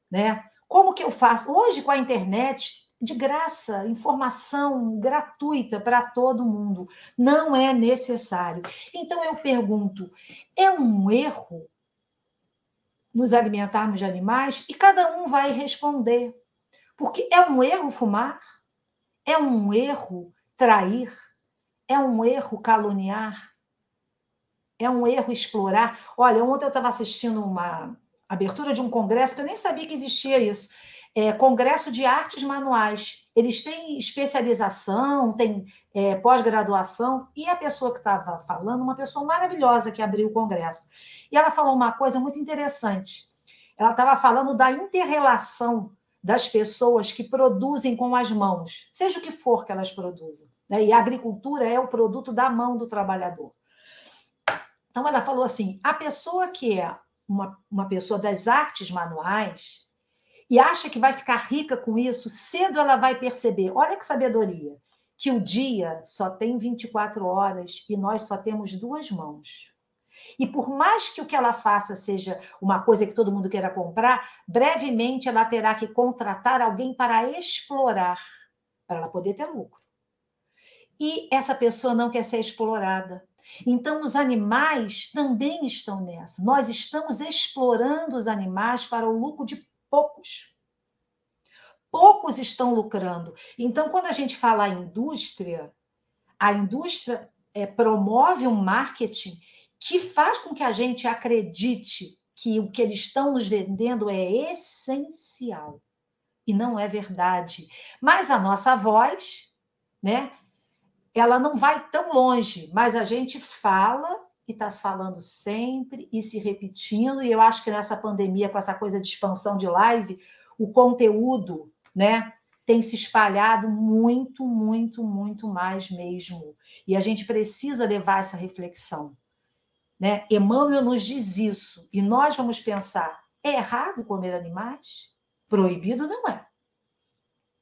Né? Como que eu faço? Hoje, com a internet, de graça, informação gratuita para todo mundo. Não é necessário. Então, eu pergunto, é um erro nos alimentarmos de animais? E cada um vai responder. Porque é um erro fumar? É um erro trair? É um erro caluniar? É um erro explorar? Olha, ontem eu estava assistindo uma abertura de um congresso, que eu nem sabia que existia isso. Congresso de Artes Manuais. Eles têm especialização, têm pós-graduação, e a pessoa que estava falando, uma pessoa maravilhosa que abriu o congresso. E ela falou uma coisa muito interessante. Ela estava falando da inter-relação das pessoas que produzem com as mãos, seja o que for que elas produzem. Né? E a agricultura é o produto da mão do trabalhador. Então, ela falou assim, a pessoa que é uma pessoa das artes manuais e acha que vai ficar rica com isso, cedo ela vai perceber, olha que sabedoria, que o dia só tem 24 horas e nós só temos 2 mãos. E por mais que o que ela faça seja uma coisa que todo mundo queira comprar, brevemente ela terá que contratar alguém para explorar, para ela poder ter lucro. E essa pessoa não quer ser explorada. Então, os animais também estão nessa. Nós estamos explorando os animais para o lucro de poucos. Poucos estão lucrando. Então, quando a gente fala a indústria promove um marketing que faz com que a gente acredite que o que eles estão nos vendendo é essencial. E não é verdade. Mas a nossa voz, né, ela não vai tão longe, mas a gente fala e está se falando sempre e se repetindo, e eu acho que nessa pandemia, com essa coisa de expansão de live, o conteúdo, né, tem se espalhado muito, muito, muito mais mesmo. E a gente precisa levar essa reflexão, né? Emmanuel nos diz isso, e nós vamos pensar, é errado comer animais? Proibido não é.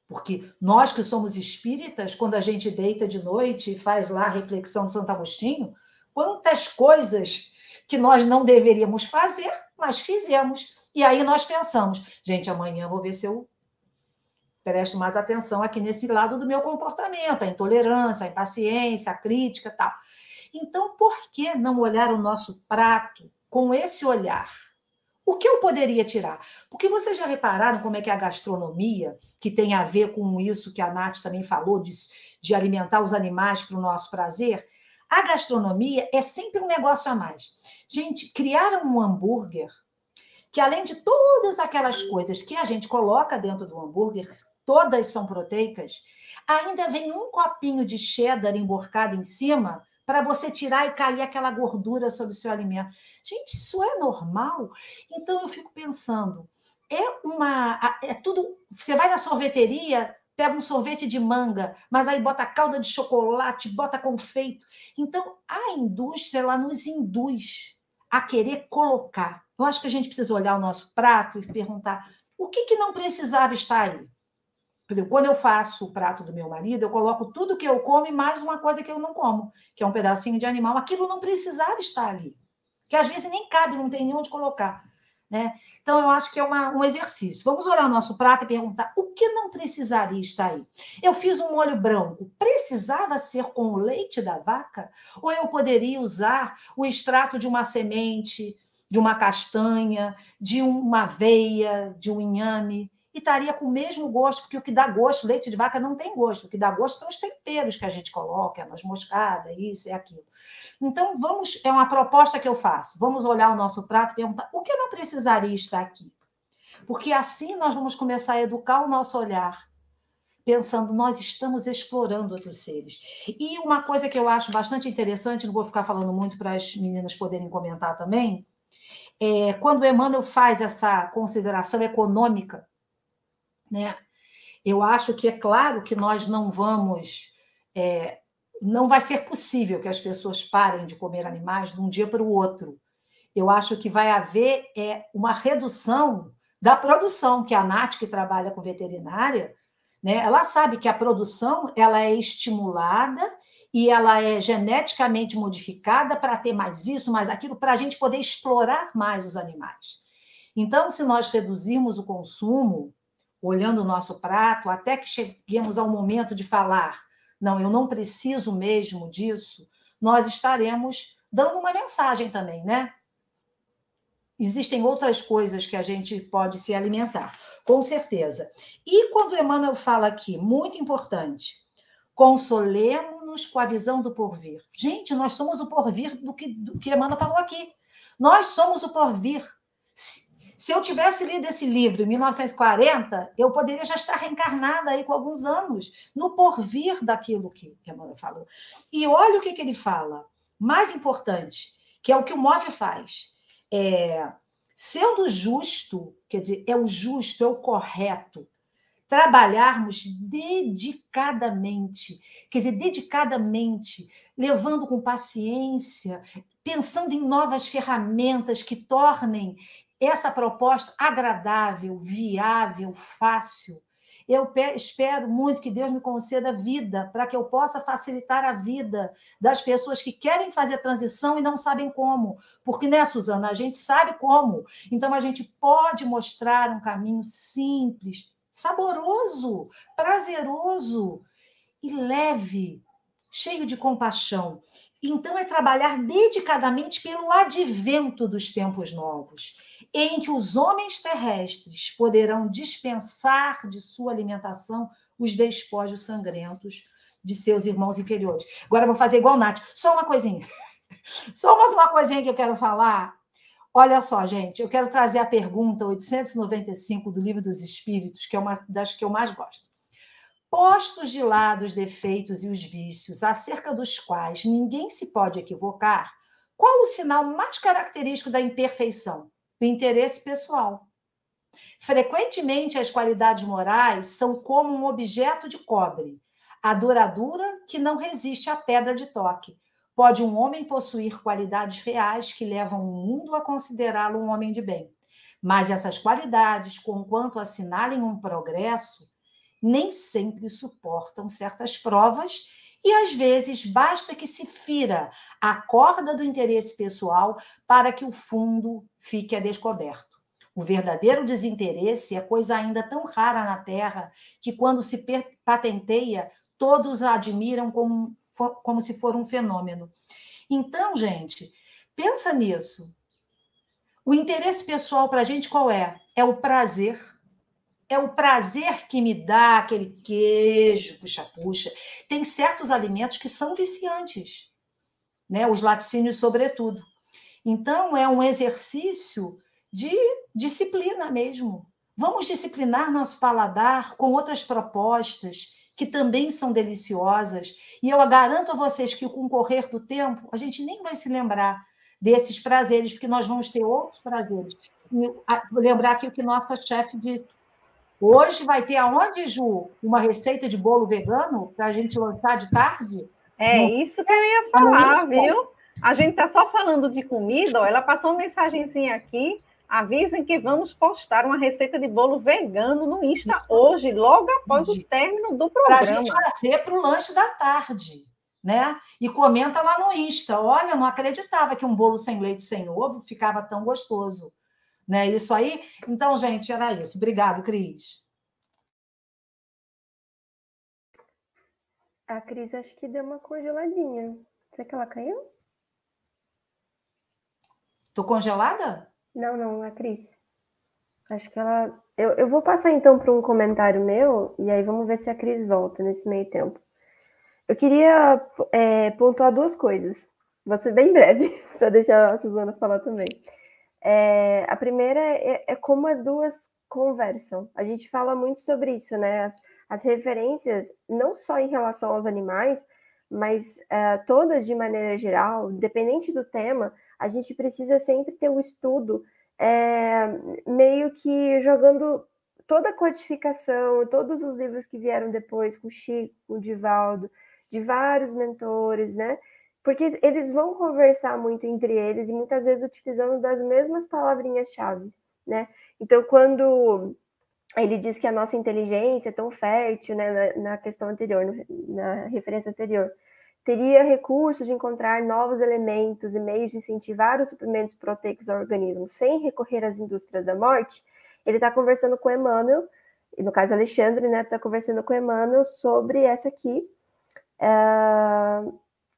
Porque nós que somos espíritas, quando a gente deita de noite e faz lá a reflexão de Santo Agostinho, quantas coisas que nós não deveríamos fazer, mas fizemos. E aí nós pensamos, gente, amanhã vou ver se eu presto mais atenção aqui nesse lado do meu comportamento, a intolerância, a impaciência, a crítica e tal. Então, por que não olhar o nosso prato com esse olhar? O que eu poderia tirar? Porque vocês já repararam como é que a gastronomia, que tem a ver com isso que a Nath também falou, de alimentar os animais para o nosso prazer, a gastronomia é sempre um negócio a mais. Gente, criaram um hambúrguer que, além de todas aquelas coisas que a gente coloca dentro do hambúrguer, todas são proteicas, ainda vem um copinho de cheddar emborcado em cima para você tirar e cair aquela gordura sobre o seu alimento. Gente, isso é normal? Então eu fico pensando, é tudo. Você vai na sorveteria, pega um sorvete de manga, mas aí bota calda de chocolate, bota confeito. Então a indústria, ela nos induz a querer colocar. Eu acho que a gente precisa olhar o nosso prato e perguntar o que não precisava estar aí. Por exemplo, quando eu faço o prato do meu marido, eu coloco tudo que eu como e mais uma coisa que eu não como, que é um pedacinho de animal. Aquilo não precisava estar ali, que às vezes nem cabe, não tem nem onde colocar, né? Então, eu acho que é um exercício. Vamos olhar o nosso prato e perguntar o que não precisaria estar aí. Eu fiz um molho branco, precisava ser com o leite da vaca? Ou eu poderia usar o extrato de uma semente, de uma castanha, de uma aveia, de um inhame? E estaria com o mesmo gosto, porque o que dá gosto, leite de vaca não tem gosto, o que dá gosto são os temperos que a gente coloca, a noz moscada, isso e aquilo. Então, é uma proposta que eu faço, vamos olhar o nosso prato e perguntar o que não precisaria estar aqui? Porque assim nós vamos começar a educar o nosso olhar, pensando, nós estamos explorando outros seres. E uma coisa que eu acho bastante interessante, não vou ficar falando muito para as meninas poderem comentar também, quando o Emmanuel faz essa consideração econômica, né? Eu acho que é claro que nós não vamos, não vai ser possível que as pessoas parem de comer animais de um dia para o outro. Eu acho que vai haver uma redução da produção, que a Nath, que trabalha com veterinária, né, ela sabe que a produção ela é estimulada e ela é geneticamente modificada para ter mais isso, mais aquilo, para a gente poder explorar mais os animais. Então, se nós reduzirmos o consumo, olhando o nosso prato, até que cheguemos ao momento de falar, não, eu não preciso mesmo disso, nós estaremos dando uma mensagem também, né? Existem outras coisas que a gente pode se alimentar, com certeza. E quando o Emmanuel fala aqui, muito importante, consolemo-nos com a visão do porvir. Gente, nós somos o porvir do que Emmanuel falou aqui. Nós somos o porvir. Se eu tivesse lido esse livro em 1940, eu poderia já estar reencarnada aí com alguns anos, no porvir daquilo que Emmanuel falou. E olha o que ele fala. Mais importante, que é o que o MOVE faz. Sendo justo, quer dizer, é o justo, é o correto, trabalharmos dedicadamente, quer dizer, dedicadamente, levando com paciência, pensando em novas ferramentas que tornem essa proposta agradável, viável, fácil. Eu espero muito que Deus me conceda vida para que eu possa facilitar a vida das pessoas que querem fazer transição e não sabem como. Porque, né, Suzana, a gente sabe como. Então, a gente pode mostrar um caminho simples, saboroso, prazeroso e leve, cheio de compaixão. Então, é trabalhar dedicadamente pelo advento dos tempos novos, em que os homens terrestres poderão dispensar de sua alimentação os despojos sangrentos de seus irmãos inferiores. Agora, eu vou fazer igual Nath. Só uma coisinha. Só mais uma coisinha que eu quero falar. Olha só, gente, eu quero trazer a pergunta 895 do Livro dos Espíritos, que é uma das que eu mais gosto. Postos de lado os defeitos e os vícios, acerca dos quais ninguém se pode equivocar, qual o sinal mais característico da imperfeição? O interesse pessoal. Frequentemente, as qualidades morais são como um objeto de cobre, a douradura que não resiste à pedra de toque. Pode um homem possuir qualidades reais que levam o mundo a considerá-lo um homem de bem. Mas essas qualidades, conquanto assinalem um progresso, nem sempre suportam certas provas e, às vezes, basta que se fira a corda do interesse pessoal para que o fundo fique a descoberto. O verdadeiro desinteresse é coisa ainda tão rara na Terra que, quando se patenteia, todos a admiram como se for um fenômeno. Então, gente, pensa nisso. O interesse pessoal para a gente qual é? É o prazer. É o prazer que me dá aquele queijo, puxa-puxa. Tem certos alimentos que são viciantes, né? Os laticínios, sobretudo. Então, é um exercício de disciplina mesmo. Vamos disciplinar nosso paladar com outras propostas que também são deliciosas. E eu garanto a vocês que, com o correr do tempo, a gente nem vai se lembrar desses prazeres, porque nós vamos ter outros prazeres. Vou lembrar aqui o que nossa chefe disse. Hoje vai ter aonde, Ju? Uma receita de bolo vegano para a gente lançar de tarde? Isso que eu ia falar, viu? A gente está só falando de comida, ó, ela passou uma mensagenzinha aqui, avisem que vamos postar uma receita de bolo vegano no Insta hoje, logo após o término do programa. Para a gente fazer para o lanche da tarde, né? E comenta lá no Insta. Olha, eu não acreditava que um bolo sem leite, sem ovo, ficava tão gostoso. Né? Isso aí. Então, gente, era isso. Obrigado, Cris. A Cris acho que deu uma congeladinha. Será que ela caiu? Tô congelada? Não, a Cris. Acho que ela... Eu vou passar, então, para um comentário meu, e aí vamos ver se a Cris volta nesse meio tempo. Eu queria pontuar duas coisas. Vou ser bem breve, para deixar a Suzana falar também. A primeira é como as duas conversam. A gente fala muito sobre isso, né? As referências, não só em relação aos animais, mas todas de maneira geral, independente do tema, a gente precisa sempre ter um estudo meio que jogando toda a codificação, todos os livros que vieram depois, com o Chico, com o Divaldo, de vários mentores, né? Porque eles vão conversar muito entre eles e muitas vezes utilizando das mesmas palavrinhas-chave, né? Então, quando ele diz que a nossa inteligência é tão fértil, né, na questão anterior, na referência anterior, teria recursos de encontrar novos elementos e meios de incentivar os suprimentos proteicos ao organismo sem recorrer às indústrias da morte, ele está conversando com Emmanuel, e no caso Alexandre, né, está conversando com Emmanuel sobre essa aqui.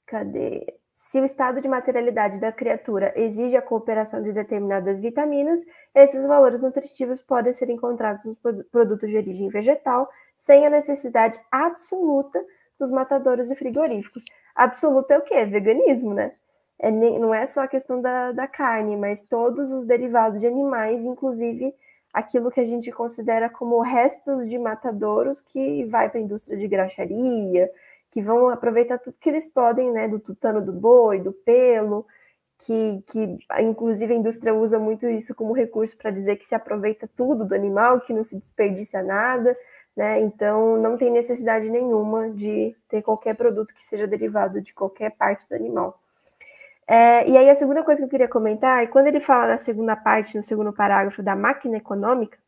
Cadê? Se o estado de materialidade da criatura exige a cooperação de determinadas vitaminas, esses valores nutritivos podem ser encontrados nos produtos de origem vegetal, sem a necessidade absoluta dos matadouros e frigoríficos. Absoluta é o quê? Veganismo, né? Não é só a questão da carne, mas todos os derivados de animais, inclusive aquilo que a gente considera como restos de matadouros que vai para a indústria de graxaria, que vão aproveitar tudo que eles podem, né, do tutano do boi, do pelo, que inclusive a indústria usa muito isso como recurso para dizer que se aproveita tudo do animal, que não se desperdiça nada, né? Então não tem necessidade nenhuma de ter qualquer produto que seja derivado de qualquer parte do animal. E aí a segunda coisa que eu queria comentar é quando ele fala na segunda parte, no segundo parágrafo da máquina econômica,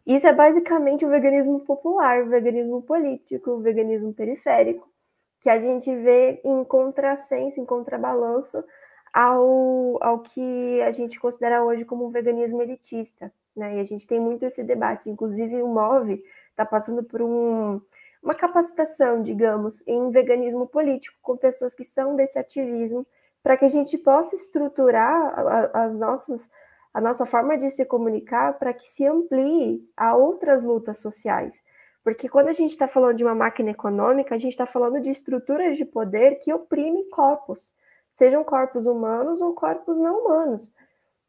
isso é basicamente o veganismo popular, o veganismo político, o veganismo periférico, que a gente vê em contrassenso, em contrabalanço ao que a gente considera hoje como um veganismo elitista, né? E a gente tem muito esse debate, inclusive o MOVE está passando por uma capacitação, digamos, em veganismo político, com pessoas que são desse ativismo, para que a gente possa estruturar a nossa forma de se comunicar para que se amplie a outras lutas sociais. Porque quando a gente está falando de uma máquina econômica, a gente está falando de estruturas de poder que oprimem corpos, sejam corpos humanos ou corpos não humanos.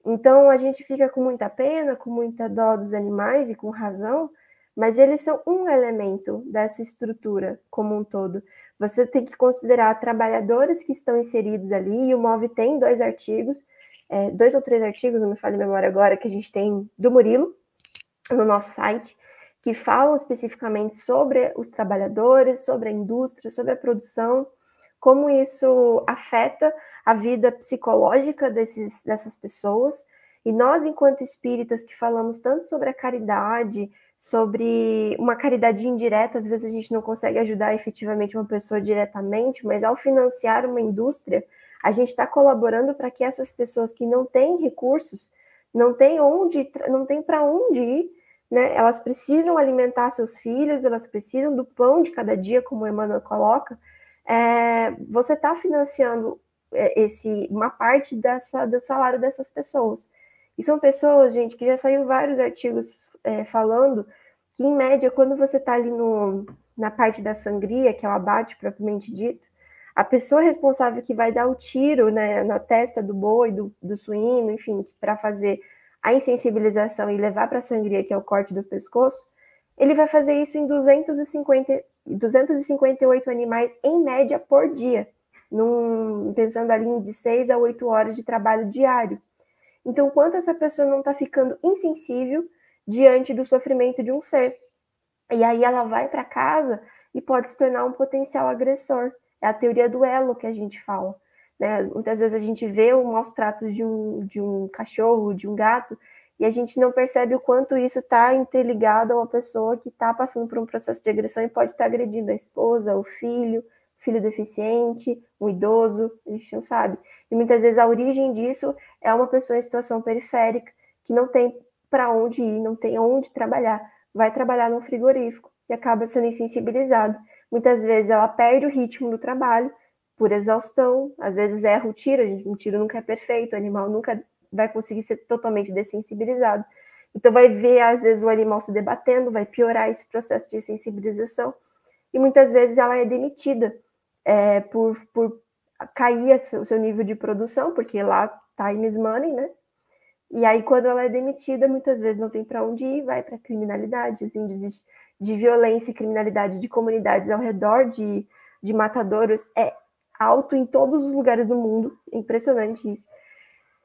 Então, a gente fica com muita pena, com muita dó dos animais, e com razão, mas eles são um elemento dessa estrutura como um todo. Você tem que considerar trabalhadores que estão inseridos ali, e o MOVE tem 2 artigos, 2 ou 3 artigos, não me falha a memória agora, que a gente tem do Murilo, no nosso site, que falam especificamente sobre os trabalhadores, sobre a indústria, sobre a produção, como isso afeta a vida psicológica dessas pessoas. E nós, enquanto espíritas, que falamos tanto sobre a caridade, sobre uma caridade indireta, às vezes a gente não consegue ajudar efetivamente uma pessoa diretamente, mas ao financiar uma indústria, a gente está colaborando para que essas pessoas que não têm recursos, não têm para onde ir, né? Elas precisam alimentar seus filhos, elas precisam do pão de cada dia, como o Emmanuel coloca. Você está financiando uma parte do salário dessas pessoas. E são pessoas, gente, que já saiu vários artigos falando que, em média, quando você está ali na parte da sangria, que é o abate propriamente dito, a pessoa responsável que vai dar o tiro, né, na testa do boi, do suíno, enfim, para fazer a insensibilização e levar para a sangria, que é o corte do pescoço, ele vai fazer isso em 258 animais, em média, por dia, pensando ali de 6 a 8 horas de trabalho diário. Então, quanto essa pessoa não está ficando insensível diante do sofrimento de um ser? E aí ela vai para casa e pode se tornar um potencial agressor. É a teoria do elo que a gente fala, né? Muitas vezes a gente vê o maus tratos de um cachorro, de um gato, e a gente não percebe o quanto isso está interligado a uma pessoa que está passando por um processo de agressão e pode estar agredindo a esposa, o filho deficiente, um idoso, a gente não sabe. E muitas vezes a origem disso é uma pessoa em situação periférica que não tem para onde ir, não tem onde trabalhar, vai trabalhar num frigorífico e acaba sendo insensibilizado. Muitas vezes ela perde o ritmo do trabalho por exaustão, às vezes erra o tiro, um tiro nunca é perfeito, o animal nunca vai conseguir ser totalmente dessensibilizado. Então vai ver, às vezes, o animal se debatendo, vai piorar esse processo de sensibilização, e muitas vezes ela é demitida por cair o seu nível de produção, porque lá time is money, né? E aí, quando ela é demitida, muitas vezes não tem para onde ir, vai para a criminalidade. Os índices de violência e criminalidade de comunidades ao redor de matadouros é alto em todos os lugares do mundo. É impressionante isso.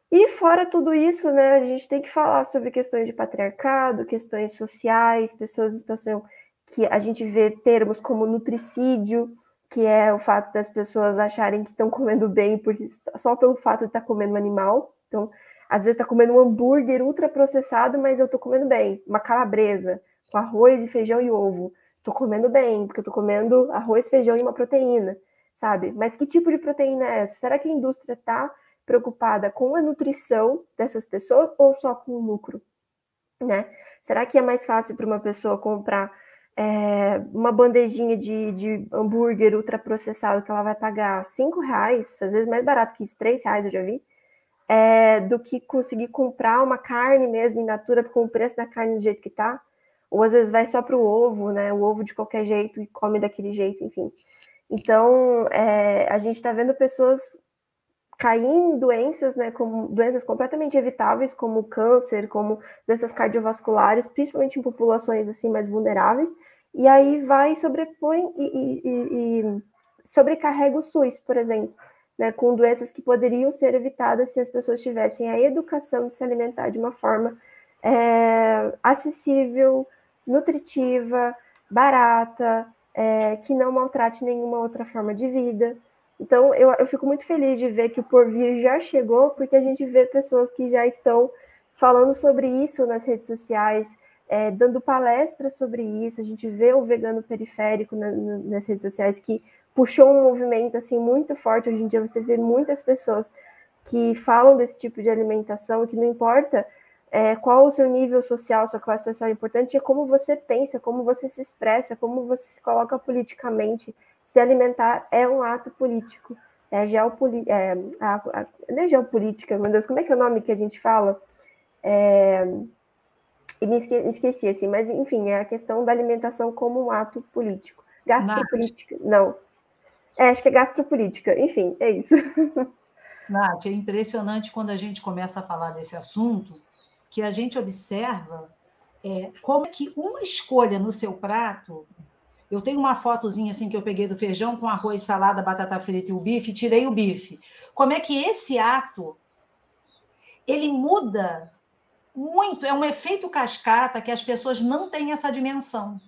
E fora tudo isso, né, a gente tem que falar sobre questões de patriarcado, questões sociais, pessoas em situação que a gente vê termos como nutricídio, que é o fato das pessoas acharem que estão comendo bem só pelo fato de estar comendo um animal. Então, às vezes está comendo um hambúrguer ultraprocessado, mas eu estou comendo bem. Uma calabresa com arroz e feijão e ovo. Estou comendo bem, porque eu estou comendo arroz, feijão e uma proteína, sabe? Mas que tipo de proteína é essa? Será que a indústria está preocupada com a nutrição dessas pessoas ou só com o lucro, né? Será que é mais fácil para uma pessoa comprar uma bandejinha de hambúrguer ultraprocessado que ela vai pagar R$5, às vezes mais barato que isso, R$3 eu já vi, do que conseguir comprar uma carne mesmo in natura com o preço da carne do jeito que tá? Ou às vezes vai só para o ovo, né? O ovo de qualquer jeito e come daquele jeito, enfim. Então, a gente está vendo pessoas cair em doenças, né, como doenças completamente evitáveis, como câncer, como doenças cardiovasculares, principalmente em populações assim mais vulneráveis, e aí vai sobrepõe e sobrecarrega o SUS, por exemplo, né, com doenças que poderiam ser evitadas se as pessoas tivessem a educação de se alimentar de uma forma acessível, nutritiva, barata, que não maltrate nenhuma outra forma de vida. Então, eu fico muito feliz de ver que o Porvir já chegou, porque a gente vê pessoas que já estão falando sobre isso nas redes sociais, dando palestras sobre isso. A gente vê o vegano periférico nas redes sociais, que puxou um movimento assim, muito forte. Hoje em dia você vê muitas pessoas que falam desse tipo de alimentação, que não importa qual o seu nível social, sua classe social, importante é como você pensa, como você se expressa, como você se coloca politicamente. Se alimentar é um ato político, não é geopolítica, meu Deus, como é que é o nome que a gente fala? Me esqueci, assim, mas enfim, é a questão da alimentação como um ato político. Gastropolítica, não. Acho que é gastropolítica, enfim, é isso. Nath, é impressionante quando a gente começa a falar desse assunto, que a gente observa como é que uma escolha no seu prato. Eu tenho uma fotozinha assim que eu peguei do feijão com arroz, salada, batata frita e o bife, tirei o bife. Como é que esse ato ele muda muito, é um efeito cascata que as pessoas não têm essa dimensão.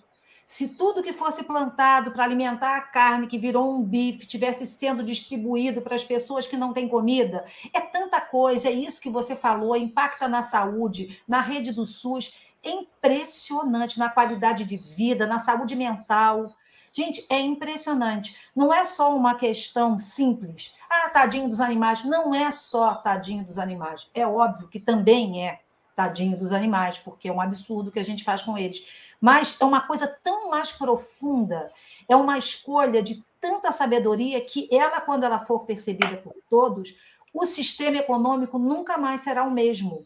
Se tudo que fosse plantado para alimentar a carne que virou um bife tivesse sendo distribuído para as pessoas que não têm comida, é tanta coisa, é isso que você falou, impacta na saúde, na rede do SUS, é impressionante na qualidade de vida, na saúde mental. Gente, é impressionante. Não é só uma questão simples. Ah, tadinho dos animais. Não é só tadinho dos animais. É óbvio que também é tadinho dos animais, porque é um absurdo que a gente faz com eles. Mas é uma coisa tão mais profunda, é uma escolha de tanta sabedoria que ela, quando ela for percebida por todos, o sistema econômico nunca mais será o mesmo,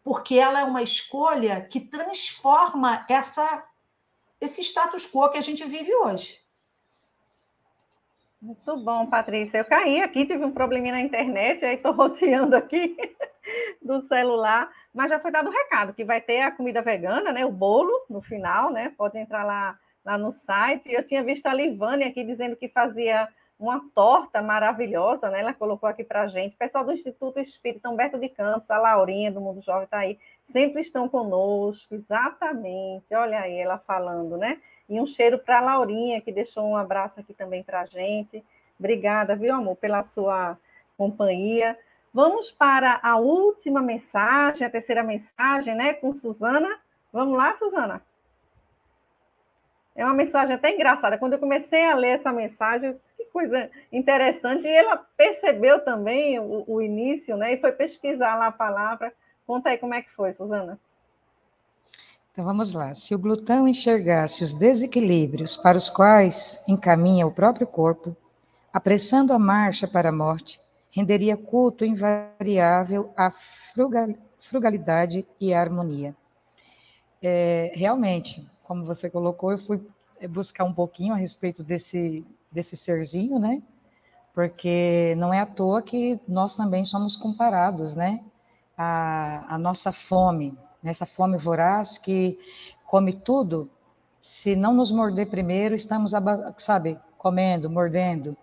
porque ela é uma escolha que transforma esse status quo que a gente vive hoje. Muito bom, Patrícia. Eu caí aqui, tive um probleminha na internet, aí estou roteando aqui do celular, mas já foi dado o recado, que vai ter a comida vegana, né, o bolo no final, né, pode entrar lá no site. Eu tinha visto a Livane aqui dizendo que fazia uma torta maravilhosa, né, ela colocou aqui para a gente. O pessoal do Instituto Espírita Humberto de Campos, a Laurinha do Mundo Jovem está aí, sempre estão conosco, exatamente, olha aí ela falando, né? E um cheiro para a Laurinha, que deixou um abraço aqui também para a gente. Obrigada, viu, amor, pela sua companhia. Vamos para a última mensagem, a terceira mensagem, né, com Suzana. Vamos lá, Suzana? É uma mensagem até engraçada. Quando eu comecei a ler essa mensagem, que coisa interessante. E ela percebeu também o início, né, e foi pesquisar lá a palavra. Conta aí como é que foi, Suzana. Então vamos lá. Se o glutão enxergasse os desequilíbrios para os quais encaminha o próprio corpo, apressando a marcha para a morte, renderia culto invariável à frugalidade e à harmonia. Realmente, como você colocou, eu fui buscar um pouquinho a respeito desse serzinho, né? Porque não é à toa que nós também somos comparados, né? A nossa fome, essa fome voraz que come tudo, se não nos morder primeiro, estamos, sabe, comendo, mordendo.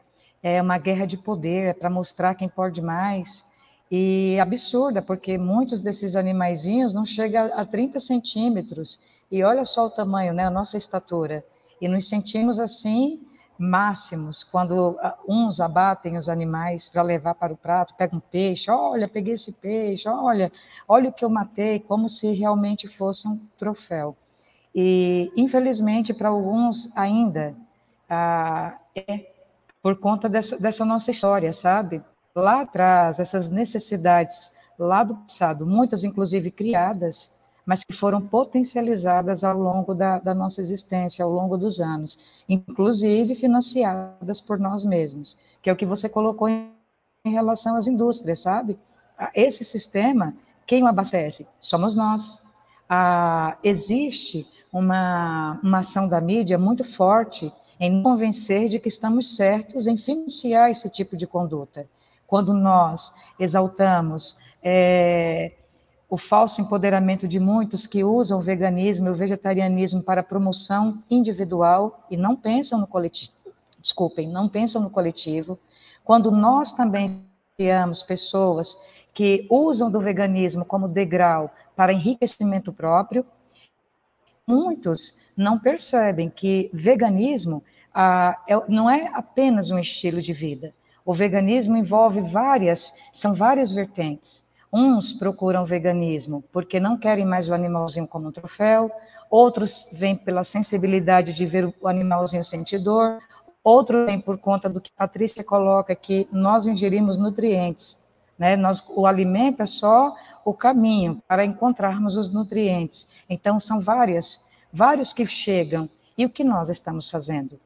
É uma guerra de poder para mostrar quem pode mais. E absurda, porque muitos desses animaizinhos não chegam a 30 centímetros. E olha só o tamanho, né, a nossa estatura. E nos sentimos assim máximos quando uns abatem os animais para levar para o prato, pega um peixe, olha, peguei esse peixe, olha o que eu matei, como se realmente fosse um troféu. E, infelizmente, para alguns ainda é por conta dessa nossa história, sabe? Lá atrás, essas necessidades lá do passado, muitas inclusive criadas, mas que foram potencializadas ao longo da nossa existência, ao longo dos anos, inclusive financiadas por nós mesmos, que é o que você colocou em relação às indústrias, sabe? Esse sistema, quem o abastece? Somos nós. Existe uma ação da mídia muito forte em convencer de que estamos certos em financiar esse tipo de conduta. Quando nós exaltamos o falso empoderamento de muitos que usam o veganismo e o vegetarianismo para promoção individual e não pensam no coletivo, não pensam no coletivo, quando nós também criamos pessoas que usam do veganismo como degrau para enriquecimento próprio, muitos não percebem que veganismo não é apenas um estilo de vida. O veganismo envolve são várias vertentes. Uns procuram veganismo porque não querem mais o animalzinho como um troféu, outros vêm pela sensibilidade de ver o animalzinho sentir dor, outros vêm por conta do que a Patrícia coloca, que nós ingerimos nutrientes, né? O alimento é só o caminho para encontrarmos os nutrientes. Então, são vários que chegam. E o que nós estamos fazendo?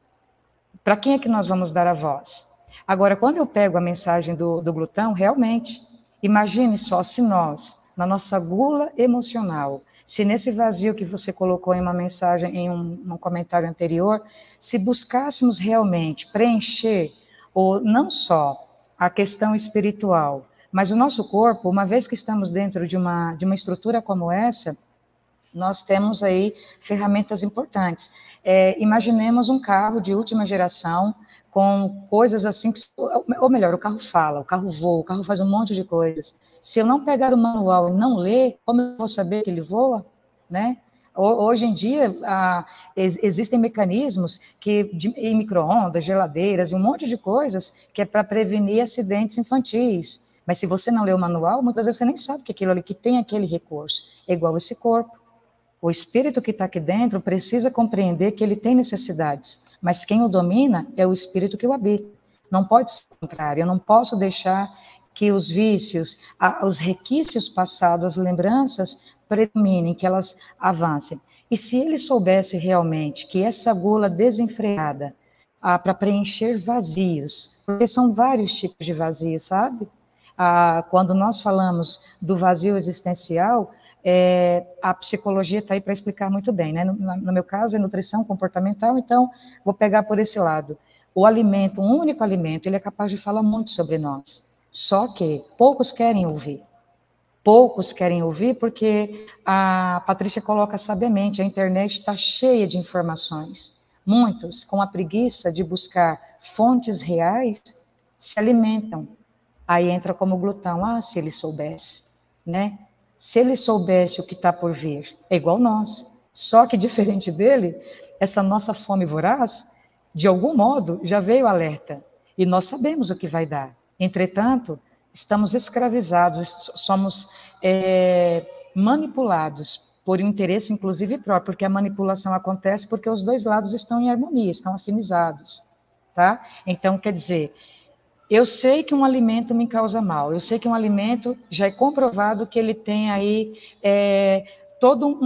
Para quem é que nós vamos dar a voz? Agora, quando eu pego a mensagem do glutão, realmente, imagine só se nós, na nossa gula emocional, se nesse vazio que você colocou em uma mensagem, em um comentário anterior, se buscássemos realmente preencher, ou não só a questão espiritual. Mas o nosso corpo, uma vez que estamos dentro de uma estrutura como essa, nós temos aí ferramentas importantes. Imaginemos um carro de última geração, com coisas assim, ou melhor, o carro fala, o carro voa, o carro faz um monte de coisas. Se eu não pegar o manual e não ler, como eu vou saber que ele voa, né? Hoje em dia, existem mecanismos em micro-ondas, geladeiras, um monte de coisas que é para prevenir acidentes infantis. Mas se você não lê o manual, muitas vezes você nem sabe que aquilo ali que tem aquele recurso. É igual esse corpo. O espírito que está aqui dentro precisa compreender que ele tem necessidades, mas quem o domina é o espírito que o habita. Não pode ser o contrário, eu não posso deixar que os vícios, os requisitos passados, as lembranças predominem, que elas avancem. E se ele soubesse realmente que essa gula desenfreada para preencher vazios, porque são vários tipos de vazios, sabe? Quando nós falamos do vazio existencial, a psicologia está aí para explicar muito bem, né? No meu caso é nutrição comportamental, então vou pegar por esse lado. O alimento, um único alimento, ele é capaz de falar muito sobre nós, só que poucos querem ouvir. Poucos querem ouvir porque a Patrícia coloca sabiamente, a internet está cheia de informações. Muitos, com a preguiça de buscar fontes reais, se alimentam. Aí entra como glutão, se ele soubesse, né? Se ele soubesse o que está por vir, é igual nós. Só que, diferente dele, essa nossa fome voraz, de algum modo, já veio alerta. E nós sabemos o que vai dar. Entretanto, estamos escravizados, somos manipulados por um interesse, inclusive, próprio, porque a manipulação acontece porque os dois lados estão em harmonia, estão afinizados. Tá? Então, quer dizer, eu sei que um alimento me causa mal, eu sei que um alimento já é comprovado que ele tem aí todo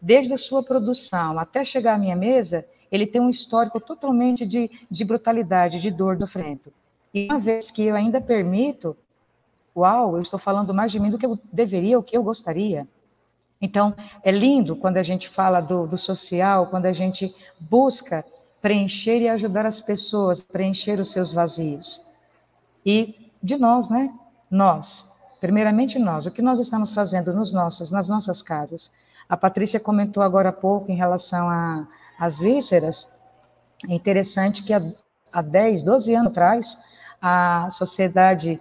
desde a sua produção até chegar à minha mesa, ele tem um histórico totalmente de brutalidade, de dor, sofrimento. E uma vez que eu ainda permito, eu estou falando mais de mim do que eu deveria, o que eu gostaria. Então, é lindo quando a gente fala do social, quando a gente busca preencher e ajudar as pessoas a preencher os seus vazios. E de nós, né? Nós, primeiramente nós, o que nós estamos fazendo nas nossas casas. A Patrícia comentou agora há pouco em relação às vísceras. É interessante que há 10, 12 anos atrás, a Sociedade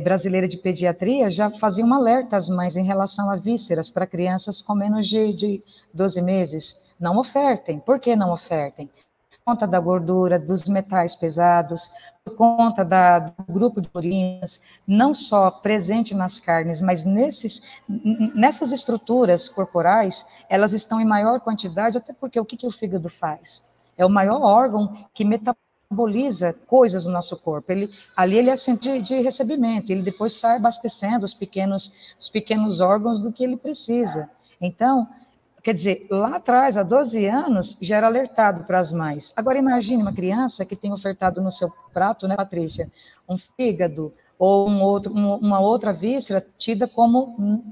Brasileira de Pediatria já fazia um alerta às mães em relação a vísceras para crianças com menos de 12 meses. Não ofertem. Por que não ofertem? Por conta da gordura, dos metais pesados, por conta do grupo de urinas, não só presente nas carnes, mas nessas estruturas corporais, elas estão em maior quantidade, até porque o que o fígado faz? É o maior órgão que metaboliza coisas no nosso corpo. Ali ele é centro de recebimento, ele depois sai abastecendo os pequenos órgãos do que ele precisa. Então, quer dizer, lá atrás, há 12 anos, já era alertado para as mães. Agora, imagine uma criança que tem ofertado no seu prato, né, Patrícia, um fígado ou uma outra víscera tida como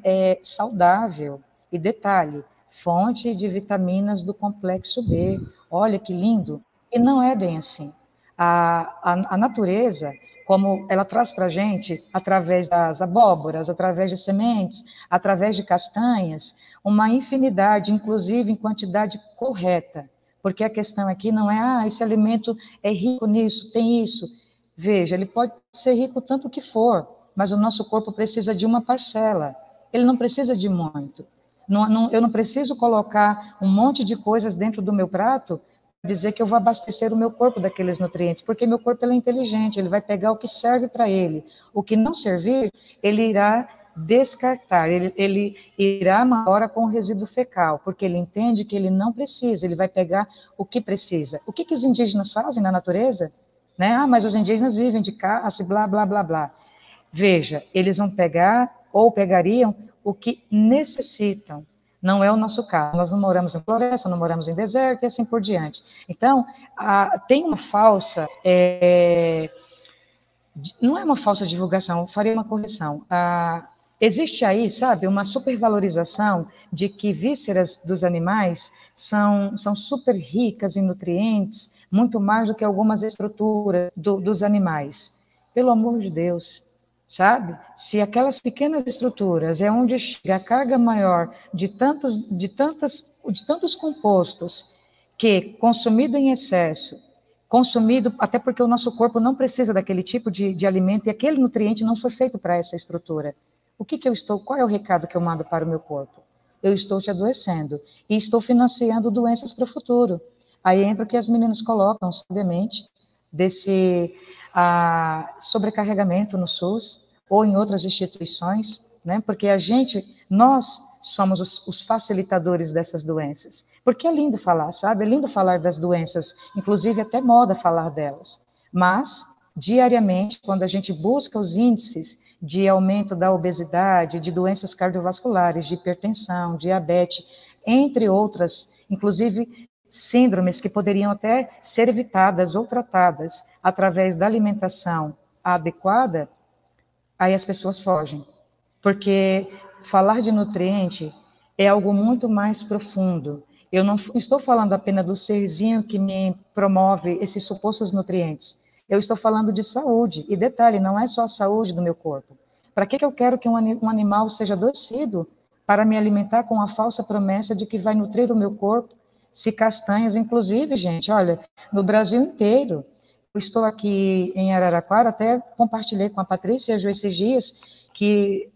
saudável. E detalhe, fonte de vitaminas do complexo B. Olha que lindo. E não é bem assim. A natureza, como ela traz para a gente, através das abóboras, através de sementes, através de castanhas, uma infinidade, inclusive em quantidade correta. Porque a questão aqui não é, esse alimento é rico nisso, tem isso. Veja, ele pode ser rico tanto que for, mas o nosso corpo precisa de uma parcela. Ele não precisa de muito. Eu não preciso colocar um monte de coisas dentro do meu prato dizer que eu vou abastecer o meu corpo daqueles nutrientes, porque meu corpo é inteligente, ele vai pegar o que serve para ele. O que não servir, ele irá descartar, ele irá uma hora com o resíduo fecal, porque ele entende que ele não precisa, ele vai pegar o que precisa. O que os indígenas fazem na natureza? Né? Mas os indígenas vivem de caça, blá, blá, blá, blá. Veja, eles vão pegar, ou pegariam, o que necessitam. Não é o nosso caso. Nós não moramos em floresta, não moramos em deserto e assim por diante. Então, tem uma falsa... não é uma falsa divulgação, eu faria uma correção. Existe aí, sabe, uma supervalorização de que vísceras dos animais são super ricas em nutrientes, muito mais do que algumas estruturas dos animais. Pelo amor de Deus, sabe? Se aquelas pequenas estruturas é onde chega a carga maior de tantos compostos que, consumido em excesso, consumido, até porque o nosso corpo não precisa daquele tipo de alimento e aquele nutriente não foi feito para essa estrutura. Qual é o recado que eu mando para o meu corpo? Eu estou te adoecendo e estou financiando doenças para o futuro. Aí entra o que as meninas colocam, sabiamente, desse sobrecarregamento no SUS ou em outras instituições, né? Porque nós somos os facilitadores dessas doenças. Porque é lindo falar, sabe? É lindo falar das doenças, inclusive até moda falar delas. Mas, diariamente, quando a gente busca os índices de aumento da obesidade, de doenças cardiovasculares, de hipertensão, diabetes, entre outras, inclusive síndromes que poderiam até ser evitadas ou tratadas através da alimentação adequada, aí as pessoas fogem. Porque falar de nutriente é algo muito mais profundo. Eu não estou falando apenas do serzinho que me promove esses supostos nutrientes. Eu estou falando de saúde. E detalhe, não é só a saúde do meu corpo. Para que eu quero que um animal seja adoecido? Para me alimentar com a falsa promessa de que vai nutrir o meu corpo? Se castanhas, inclusive, gente, olha, no Brasil inteiro, eu estou aqui em Araraquara, até compartilhei com a Patrícia esses dias, que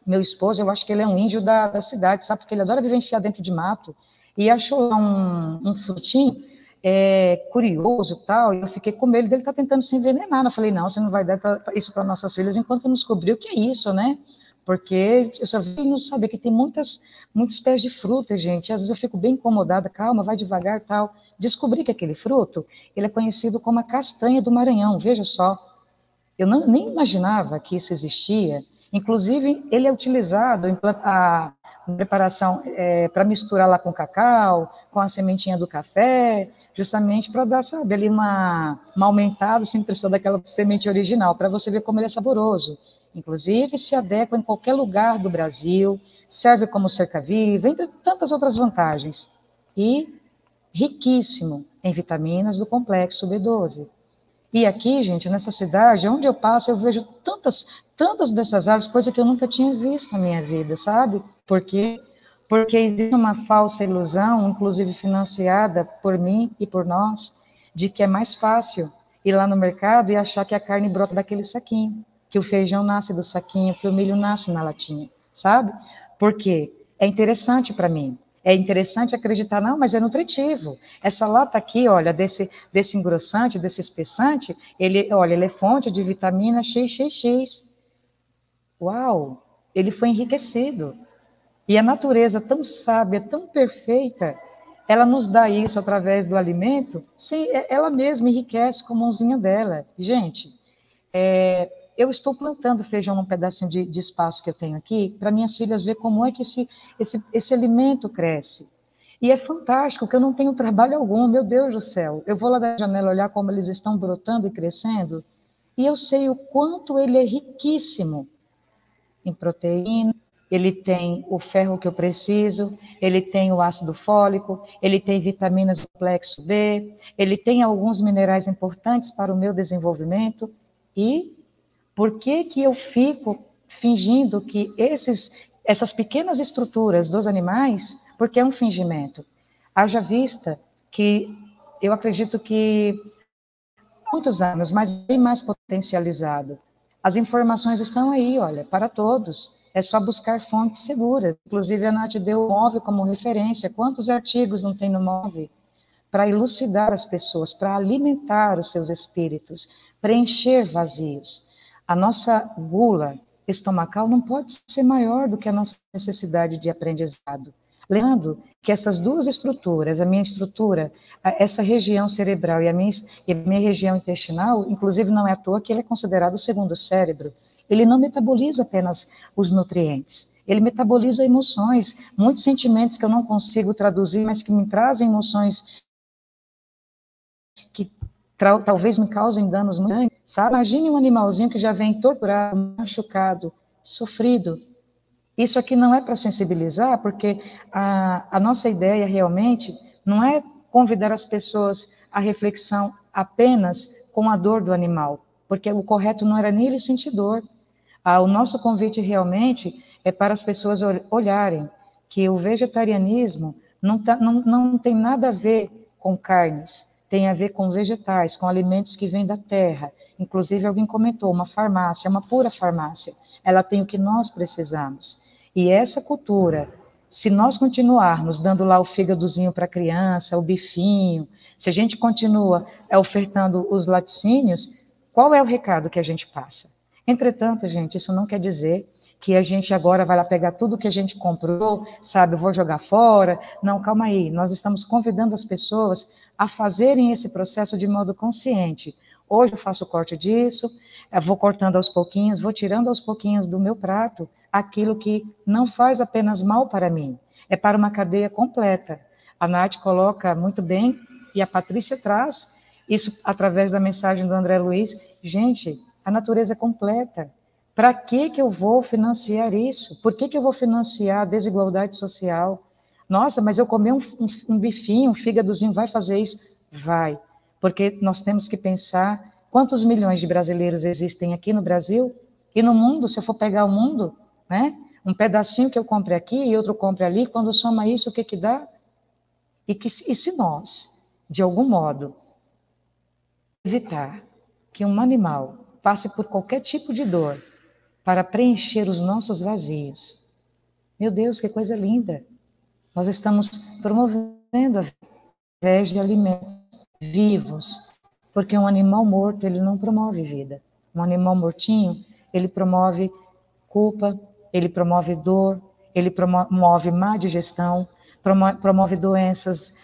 meu esposo, eu acho que ele é um índio da cidade, sabe? Porque ele adora viver enfiado dentro de mato, e achou lá um frutinho curioso e tal, e eu fiquei com medo dele estar tentando se envenenar. Eu falei, não, você não vai dar isso para nossas filhas enquanto não descobrir o que é isso, né? Porque eu só vi não saber que tem muitos pés de fruta, gente. Às vezes eu fico bem incomodada, calma, vai devagar, tal. Descobri que aquele fruto, ele é conhecido como a castanha do Maranhão, veja só. Eu nem imaginava que isso existia. Inclusive, ele é utilizado em preparação para misturar lá com cacau, com a sementinha do café, justamente para dar, sabe, ali uma aumentada, sem precisar daquela semente original, para você ver como ele é saboroso. Inclusive, se adequa em qualquer lugar do Brasil, serve como cerca-viva, entre tantas outras vantagens. E riquíssimo em vitaminas do complexo B12. E aqui, gente, nessa cidade, onde eu passo, eu vejo tantas dessas árvores, coisa que eu nunca tinha visto na minha vida, sabe? Por quê? Porque existe uma falsa ilusão, inclusive financiada por mim e por nós, de que é mais fácil ir lá no mercado e achar que a carne brota daquele saquinho, que o feijão nasce do saquinho, que o milho nasce na latinha, sabe? Por quê? É interessante para mim. É interessante acreditar, não, mas é nutritivo. Essa lata aqui, olha, desse engrossante, desse espessante, ele é fonte de vitamina XXX. Uau! Ele foi enriquecido. E a natureza tão sábia, tão perfeita, ela nos dá isso através do alimento, ela mesma enriquece com a mãozinha dela. Gente, eu estou plantando feijão num pedacinho de espaço que eu tenho aqui, para minhas filhas ver como é que esse alimento cresce. E é fantástico, que eu não tenho trabalho algum, meu Deus do céu. Eu vou lá da janela olhar como eles estão brotando e crescendo, e eu sei o quanto ele é riquíssimo em proteína, ele tem o ferro que eu preciso, ele tem o ácido fólico, ele tem vitaminas do complexo B, ele tem alguns minerais importantes para o meu desenvolvimento. E por que eu fico fingindo que essas pequenas estruturas dos animais, porque é um fingimento? Haja vista que eu acredito que muitos anos, mas bem mais potencializado. As informações estão aí, olha, para todos. É só buscar fontes seguras. Inclusive, a Nath deu o MOVE como referência. Quantos artigos não tem no MOVE? Para elucidar as pessoas, para alimentar os seus espíritos, preencher vazios. A nossa gula estomacal não pode ser maior do que a nossa necessidade de aprendizado. Lembrando que essas duas estruturas, a minha estrutura, essa região cerebral e a minha região intestinal, inclusive não é à toa que ele é considerado o segundo cérebro, ele não metaboliza apenas os nutrientes, ele metaboliza emoções, muitos sentimentos que eu não consigo traduzir, mas que me trazem emoções que talvez me causem danos muito grandes, sabe? Imagine um animalzinho que já vem torturado, machucado, sofrido. Isso aqui não é para sensibilizar, porque a nossa ideia realmente não é convidar as pessoas à reflexão apenas com a dor do animal, porque o correto não era nem ele sentir dor. O nosso convite realmente é para as pessoas olharem que o vegetarianismo não tem nada a ver com carnes, tem a ver com vegetais, com alimentos que vêm da terra. Inclusive, alguém comentou, uma farmácia, uma pura farmácia, ela tem o que nós precisamos. E essa cultura, se nós continuarmos dando lá o fígadozinho para a criança, o bifinho, se a gente continua ofertando os laticínios, qual é o recado que a gente passa? Entretanto, gente, isso não quer dizer que a gente agora vai lá pegar tudo que a gente comprou, sabe, eu vou jogar fora. Não, calma aí, nós estamos convidando as pessoas a fazerem esse processo de modo consciente. Hoje eu faço o corte disso, eu vou cortando aos pouquinhos, vou tirando aos pouquinhos do meu prato aquilo que não faz apenas mal para mim, é para uma cadeia completa. A Nath coloca muito bem, e a Patrícia traz isso através da mensagem do André Luiz. Gente, a natureza é completa. Para que eu vou financiar isso? Por que eu vou financiar a desigualdade social? Nossa, mas eu comer um bifinho, um fígadozinho, vai fazer isso? Vai. Porque nós temos que pensar quantos milhões de brasileiros existem aqui no Brasil e no mundo, se eu for pegar o mundo, né? Um pedacinho que eu compre aqui e outro compre ali, quando soma isso, o que que dá? E se nós, de algum modo, evitar que um animal passe por qualquer tipo de dor para preencher os nossos vazios. Meu Deus, que coisa linda! Nós estamos promovendo a vez de alimentos vivos, porque um animal morto, ele não promove vida. Um animal mortinho, ele promove culpa, ele promove dor, ele promove má digestão, promove doenças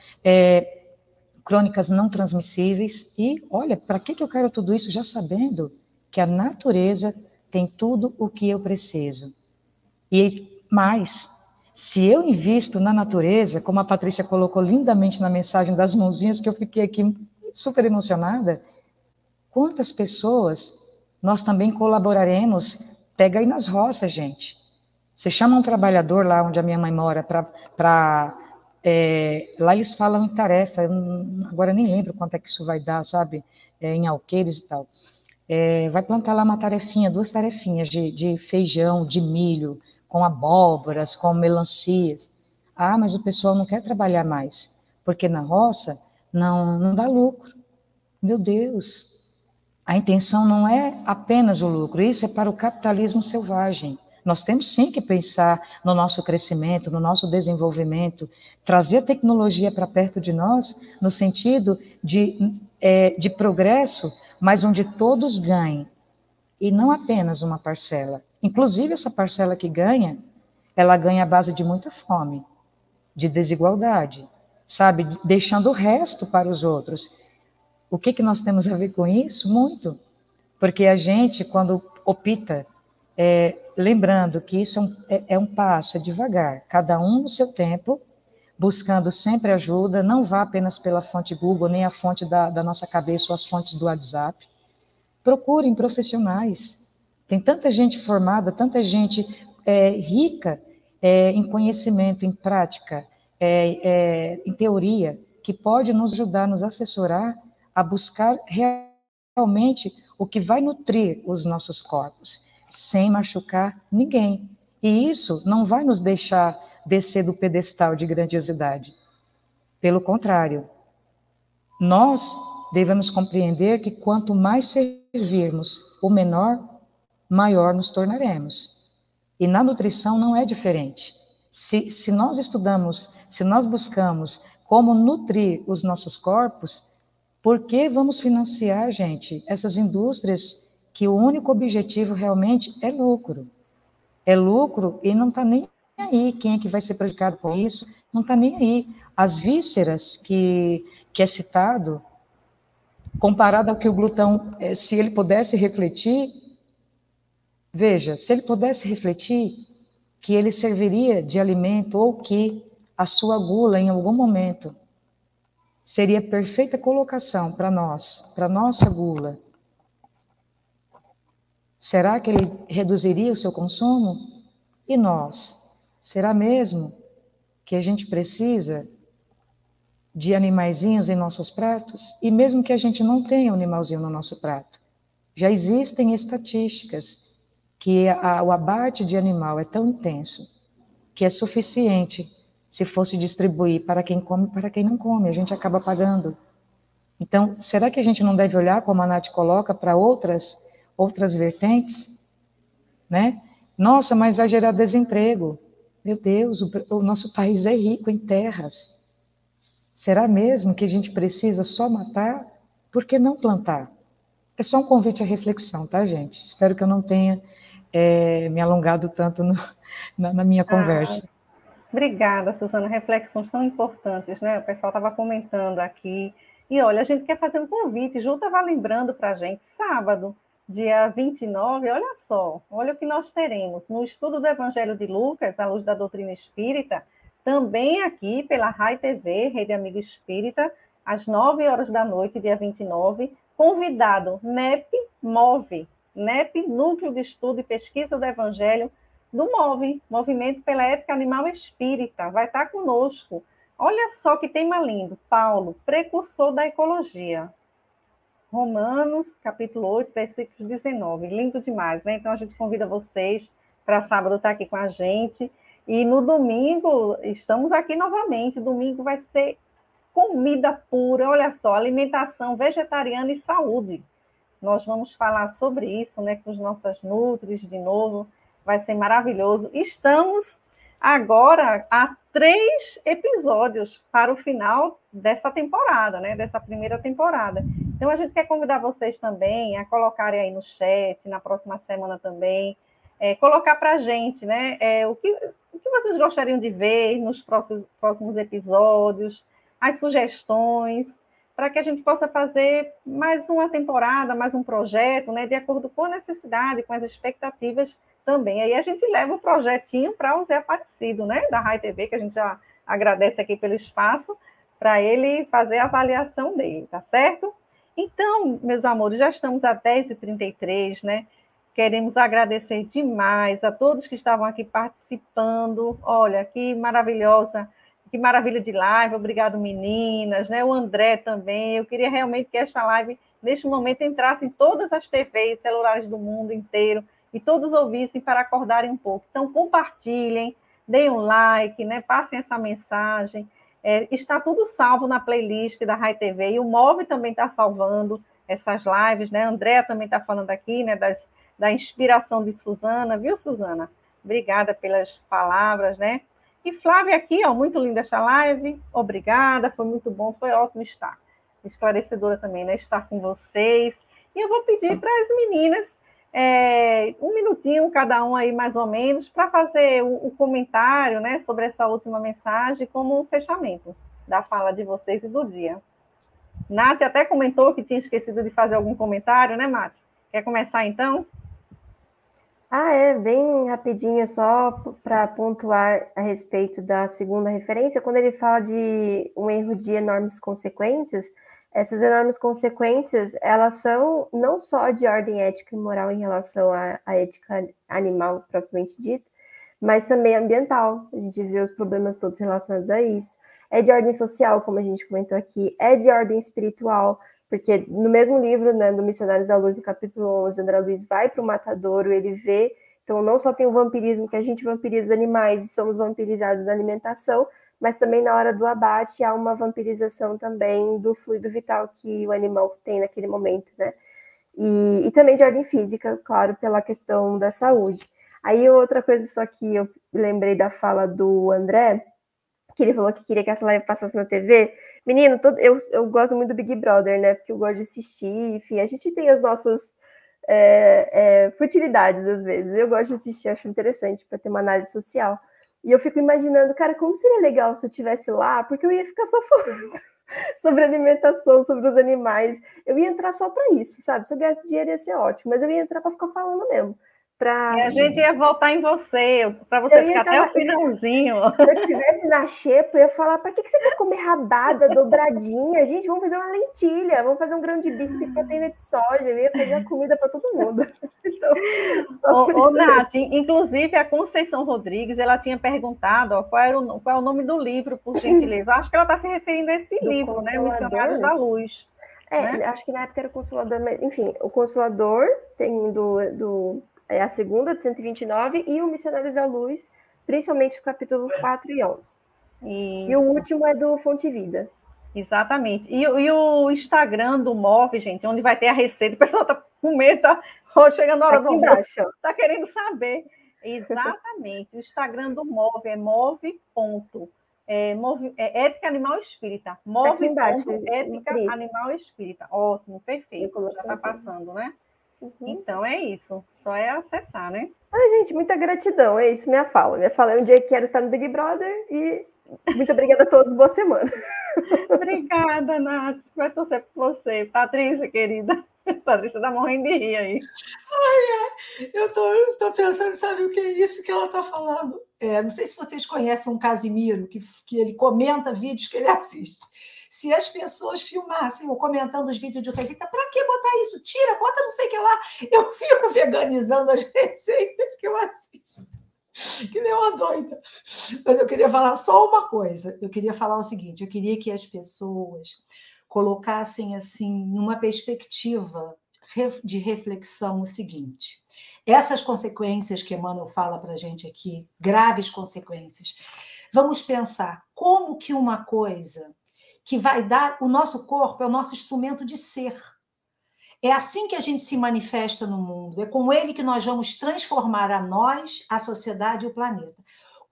crônicas não transmissíveis. E, olha, para que eu quero tudo isso já sabendo que a natureza tem tudo o que eu preciso. E mais, se eu invisto na natureza, como a Patrícia colocou lindamente na mensagem das mãozinhas, que eu fiquei aqui super emocionada, quantas pessoas nós também colaboraremos? Pega aí nas roças, gente. Você chama um trabalhador lá onde a minha mãe mora lá eles falam em tarefa, agora nem lembro quanto é que isso vai dar, sabe? Em alqueires e tal. Vai plantar lá uma tarefinha, 2 tarefinhas de feijão, de milho, com abóboras, com melancias. Ah, mas o pessoal não quer trabalhar mais, porque na roça não dá lucro. Meu Deus, a intenção não é apenas o lucro, isso é para o capitalismo selvagem. Nós temos sim que pensar no nosso crescimento, no nosso desenvolvimento, trazer a tecnologia para perto de nós, no sentido de progresso, mas onde todos ganhem, e não apenas uma parcela. Inclusive, essa parcela que ganha, ela ganha à base de muita fome, de desigualdade, sabe? Deixando o resto para os outros. O que nós temos a ver com isso? Muito. Porque a gente, quando opta, lembrando que isso é um passo, é devagar, cada um no seu tempo, buscando sempre ajuda, não vá apenas pela fonte Google, nem a fonte da nossa cabeça ou as fontes do WhatsApp. Procurem profissionais. Tem tanta gente formada, tanta gente rica em conhecimento, em prática, em teoria, que pode nos ajudar, nos assessorar a buscar realmente o que vai nutrir os nossos corpos, sem machucar ninguém. E isso não vai nos deixar descer do pedestal de grandiosidade. Pelo contrário, nós devemos compreender que quanto mais servirmos o menor, maior nos tornaremos. E na nutrição não é diferente. Se nós estudamos, se nós buscamos como nutrir os nossos corpos, por que vamos financiar, gente, essas indústrias que o único objetivo realmente é lucro? É lucro e não está nem aí quem é que vai ser prejudicado com isso, não está nem aí. As vísceras que é citado, comparado ao que o glutão, se ele pudesse refletir, veja, se ele pudesse refletir que ele serviria de alimento ou que a sua gula em algum momento seria perfeita colocação para nós, para nossa gula. Será que ele reduziria o seu consumo? E nós? Será mesmo que a gente precisa de animaizinhos em nossos pratos? E mesmo que a gente não tenha um animalzinho no nosso prato, Já existem estatísticas que o abate de animal é tão intenso que é suficiente se fosse distribuir para quem come e para quem não come, a gente acaba pagando. Então, será que a gente não deve olhar, como a Nath coloca, para outras vertentes? Né? Nossa, mas vai gerar desemprego. Meu Deus, o nosso país é rico em terras. Será mesmo que a gente precisa só matar? Por que não plantar? É só um convite à reflexão, tá, gente? Espero que eu não tenha me alongado tanto na minha conversa. Obrigada, Suzana. Reflexões tão importantes, né? O pessoal estava comentando aqui. E olha, a gente quer fazer um convite. Ju estava lembrando para a gente, sábado, dia 29, olha só, olha o que nós teremos. No estudo do Evangelho de Lucas, à luz da doutrina espírita, também aqui pela Rai TV, Rede Amiga Espírita, às 9 horas da noite, dia 29, convidado NEP MOVE, NEP, Núcleo de Estudo e Pesquisa do Evangelho, do MOVE, Movimento pela Ética Animal Espírita, vai estar conosco. Olha só que tema lindo, Paulo, precursor da ecologia. Romanos, capítulo 8, versículo 19. Lindo demais, né? Então a gente convida vocês para sábado estar aqui com a gente. E no domingo, estamos aqui novamente. Domingo vai ser comida pura, olha só, alimentação vegetariana e saúde. Nós vamos falar sobre isso, né, com as nossas nutris de novo. Vai ser maravilhoso. Estamos agora a 3 episódios para o final dessa temporada, né? Dessa primeira temporada. Então, a gente quer convidar vocês também a colocarem aí no chat, na próxima semana também, colocar para a gente, né? O que vocês gostariam de ver nos próximos episódios, as sugestões, para que a gente possa fazer mais uma temporada, mais um projeto, né? De acordo com a necessidade, com as expectativas também. Aí a gente leva o projetinho para o Zé Aparecido, né, da Rai TV, que a gente já agradece aqui pelo espaço, para ele fazer a avaliação dele, tá certo? Então, meus amores, já estamos a 10h33, né? Queremos agradecer demais a todos que estavam aqui participando. Olha, que maravilhosa, que maravilha de live. Obrigado, meninas, né? O André também. Eu queria realmente que esta live, neste momento, entrasse em todas as TVs, celulares do mundo inteiro, e todos ouvissem para acordarem um pouco. Então, compartilhem, deem um like, né? Passem essa mensagem. Está tudo salvo na playlist da Rai TV, e o Move também está salvando essas lives, né? A Andréa também está falando aqui, né? Da inspiração de Suzana, viu, Suzana? Obrigada pelas palavras, né? E Flávia aqui, ó, muito linda essa live, obrigada, foi muito bom, foi ótimo estar. Esclarecedora também, né? Estar com vocês. E eu vou pedir para as meninas um minutinho cada um aí, mais ou menos, para fazer o comentário, né, sobre essa última mensagem como um fechamento da fala de vocês e do dia. Nath até comentou que tinha esquecido de fazer algum comentário, né, Nath? Quer começar, então? Bem rapidinho, só para pontuar a respeito da segunda referência, quando ele fala de um erro de enormes consequências, essas enormes consequências, elas são não só de ordem ética e moral em relação à ética animal propriamente dita, mas também ambiental. A gente vê os problemas todos relacionados a isso. É de ordem social, como a gente comentou aqui, é de ordem espiritual, porque no mesmo livro, né, do Missionários da Luz, no capítulo 11, André Luiz vai para o matadouro, ele vê, então não só tem o vampirismo, que a gente vampiriza os animais e somos vampirizados na alimentação, mas também na hora do abate há uma vampirização também do fluido vital que o animal tem naquele momento, né? E também de ordem física, claro, pela questão da saúde. Aí outra coisa só que eu lembrei da fala do André, que ele falou que queria que essa live passasse na TV. Menino, eu gosto muito do Big Brother, né? Porque eu gosto de assistir, enfim, a gente tem as nossas futilidades às vezes. Eu gosto de assistir, acho interessante para ter uma análise social. E eu fico imaginando, cara, como seria legal se eu estivesse lá, porque eu ia ficar só falando sobre alimentação, sobre os animais. Eu ia entrar só para isso, sabe? Se eu ganhasse dinheiro ia ser ótimo, mas eu ia entrar para ficar falando mesmo. E a gente ia votar em você, para você ficar até o finalzinho. Se eu estivesse na xepa, eu ia falar, para que você quer comer rabada, dobradinha? Gente, vamos fazer uma lentilha, vamos fazer um grão de bico de proteína de soja, eu ia fazer a comida para todo mundo. Então, Nath, inclusive a Conceição Rodrigues, ela tinha perguntado qual é o nome do livro, por gentileza. Acho que ela está se referindo a esse livro, né? Missionários da Luz. né? Acho que na época era o Consolador, mas, enfim, o Consolador tem a segunda, de 129, e o Missionários da Luz, principalmente o capítulo 4 e 11. Isso. E o último é do Fonte Vida. Exatamente. E o Instagram do MOV, gente, onde vai ter a receita, o pessoal está com medo, chegando a hora do almoço, está querendo saber. Exatamente. O Instagram do MOV é ética animal espírita. MOV. Ética animal espírita. Ótimo, perfeito. Já está passando, né? Uhum. Então é isso. Só é acessar, né? Ai, gente, muita gratidão. É isso, minha fala. Minha fala é um dia que quero estar no Big Brother e muito obrigada a todos. Boa semana. Obrigada, Nath. Vai torcer por você. Patrícia, querida. Patrícia tá morrendo de rir aí. Ai, eu tô pensando, sabe o que é isso que ela tá falando? Não sei se vocês conhecem um Casimiro, que ele comenta vídeos que ele assiste. Se as pessoas filmassem eu comentando os vídeos de receita, para que botar isso? Tira, bota não sei o que lá. Eu fico veganizando as receitas que eu assisto. Que nem uma doida. Mas eu queria falar só uma coisa. Eu queria falar o seguinte, eu queria que as pessoas colocassem assim numa perspectiva de reflexão o seguinte: essas consequências que Emmanuel fala para a gente aqui, graves consequências, vamos pensar como que uma coisa que vai dar, o nosso corpo é o nosso instrumento de ser. É assim que a gente se manifesta no mundo, é com ele que nós vamos transformar a nós, a sociedade e o planeta.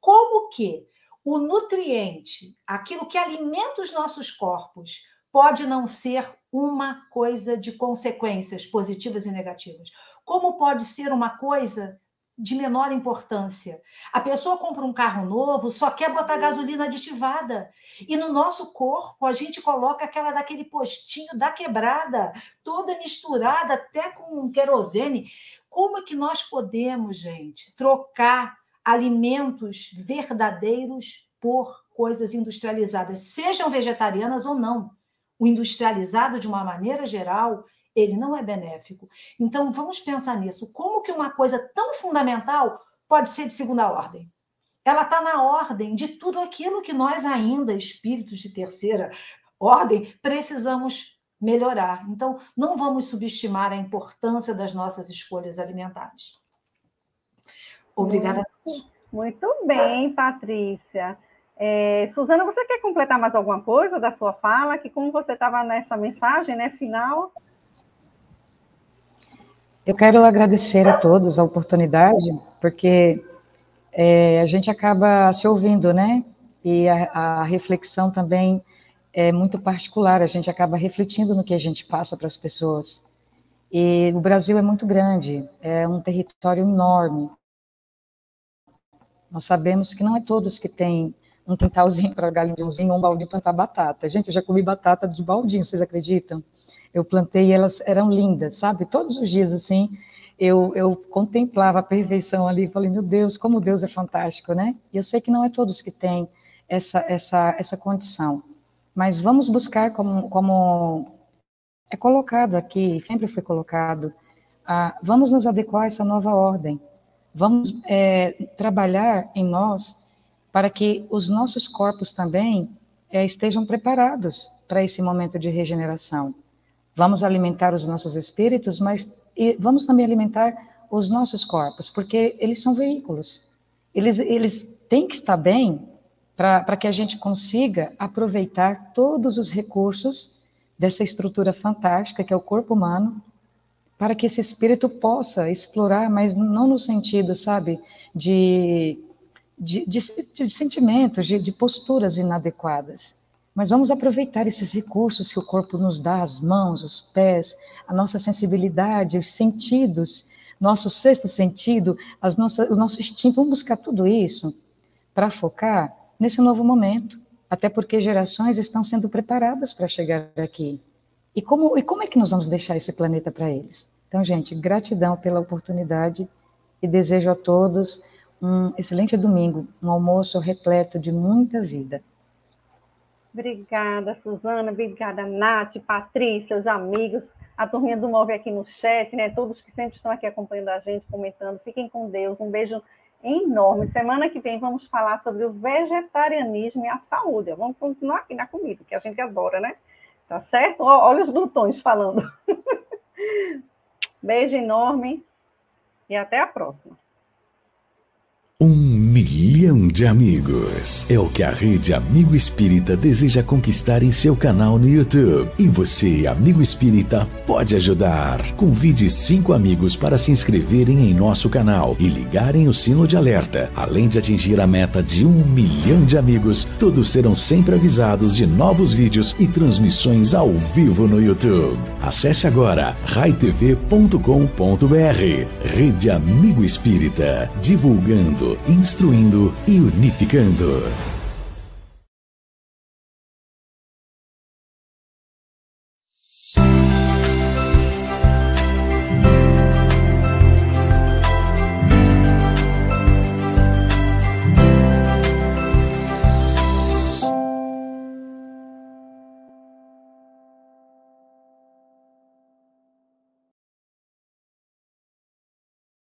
Como que o nutriente, aquilo que alimenta os nossos corpos, pode não ser uma coisa de consequências positivas e negativas? Como pode ser uma coisa de menor importância? A pessoa compra um carro novo, só quer botar gasolina aditivada. E no nosso corpo, a gente coloca daquele postinho da quebrada, toda misturada, até com querosene. Como é que nós podemos, gente, trocar alimentos verdadeiros por coisas industrializadas, sejam vegetarianas ou não? O industrializado, de uma maneira geral, ele não é benéfico. Então, vamos pensar nisso. Como que uma coisa tão fundamental pode ser de segunda ordem? Ela está na ordem de tudo aquilo que nós ainda, espíritos de terceira ordem, precisamos melhorar. Então, não vamos subestimar a importância das nossas escolhas alimentares. Obrigada. Muito bem, Patrícia. Suzana, você quer completar mais alguma coisa da sua fala? Que como você estava nessa mensagem, né, final... Eu quero agradecer a todos a oportunidade, porque a gente acaba se ouvindo, né? E a reflexão também é muito particular, a gente acaba refletindo no que a gente passa para as pessoas. E o Brasil é muito grande, é um território enorme. Nós sabemos que não é todos que têm um quintalzinho para galinhãozinho ou um baldinho para plantar batata. Gente, eu já comi batata de baldinho, vocês acreditam? Eu plantei e elas eram lindas, sabe? Todos os dias, assim, eu contemplava a perfeição ali e falei, meu Deus, como Deus é fantástico, né? E eu sei que não é todos que têm essa condição. Mas vamos buscar, como é colocado aqui, sempre foi colocado, vamos nos adequar a essa nova ordem. Vamos trabalhar em nós para que os nossos corpos também estejam preparados para esse momento de regeneração. Vamos alimentar os nossos espíritos, mas vamos também alimentar os nossos corpos, porque eles são veículos. Eles têm que estar bem para que a gente consiga aproveitar todos os recursos dessa estrutura fantástica que é o corpo humano, para que esse espírito possa explorar, mas não no sentido, sabe, de sentimentos, de posturas inadequadas. Mas vamos aproveitar esses recursos que o corpo nos dá, as mãos, os pés, a nossa sensibilidade, os sentidos, nosso sexto sentido, o nosso instinto, vamos buscar tudo isso para focar nesse novo momento, até porque gerações estão sendo preparadas para chegar aqui. E como é que nós vamos deixar esse planeta para eles? Então, gente, gratidão pela oportunidade e desejo a todos um excelente domingo, um almoço repleto de muita vida. Obrigada, Suzana, obrigada, Nath, Patrícia, os amigos, a turminha do MOV aqui no chat, né? Todos que sempre estão aqui acompanhando a gente, comentando. Fiquem com Deus, um beijo enorme. Semana que vem vamos falar sobre o vegetarianismo e a saúde. Vamos continuar aqui na comida, que a gente adora, né? Tá certo? Olha os botões falando. Beijo enorme e até a próxima. 1 milhão de amigos é o que a Rede Amigo Espírita deseja conquistar em seu canal no YouTube. E você, amigo espírita, pode ajudar. Convide 5 amigos para se inscreverem em nosso canal e ligarem o sino de alerta. Além de atingir a meta de 1 milhão de amigos, todos serão sempre avisados de novos vídeos e transmissões ao vivo no YouTube. Acesse agora raitv.com.br. Rede Amigo Espírita, divulgando, instruindo e unificando.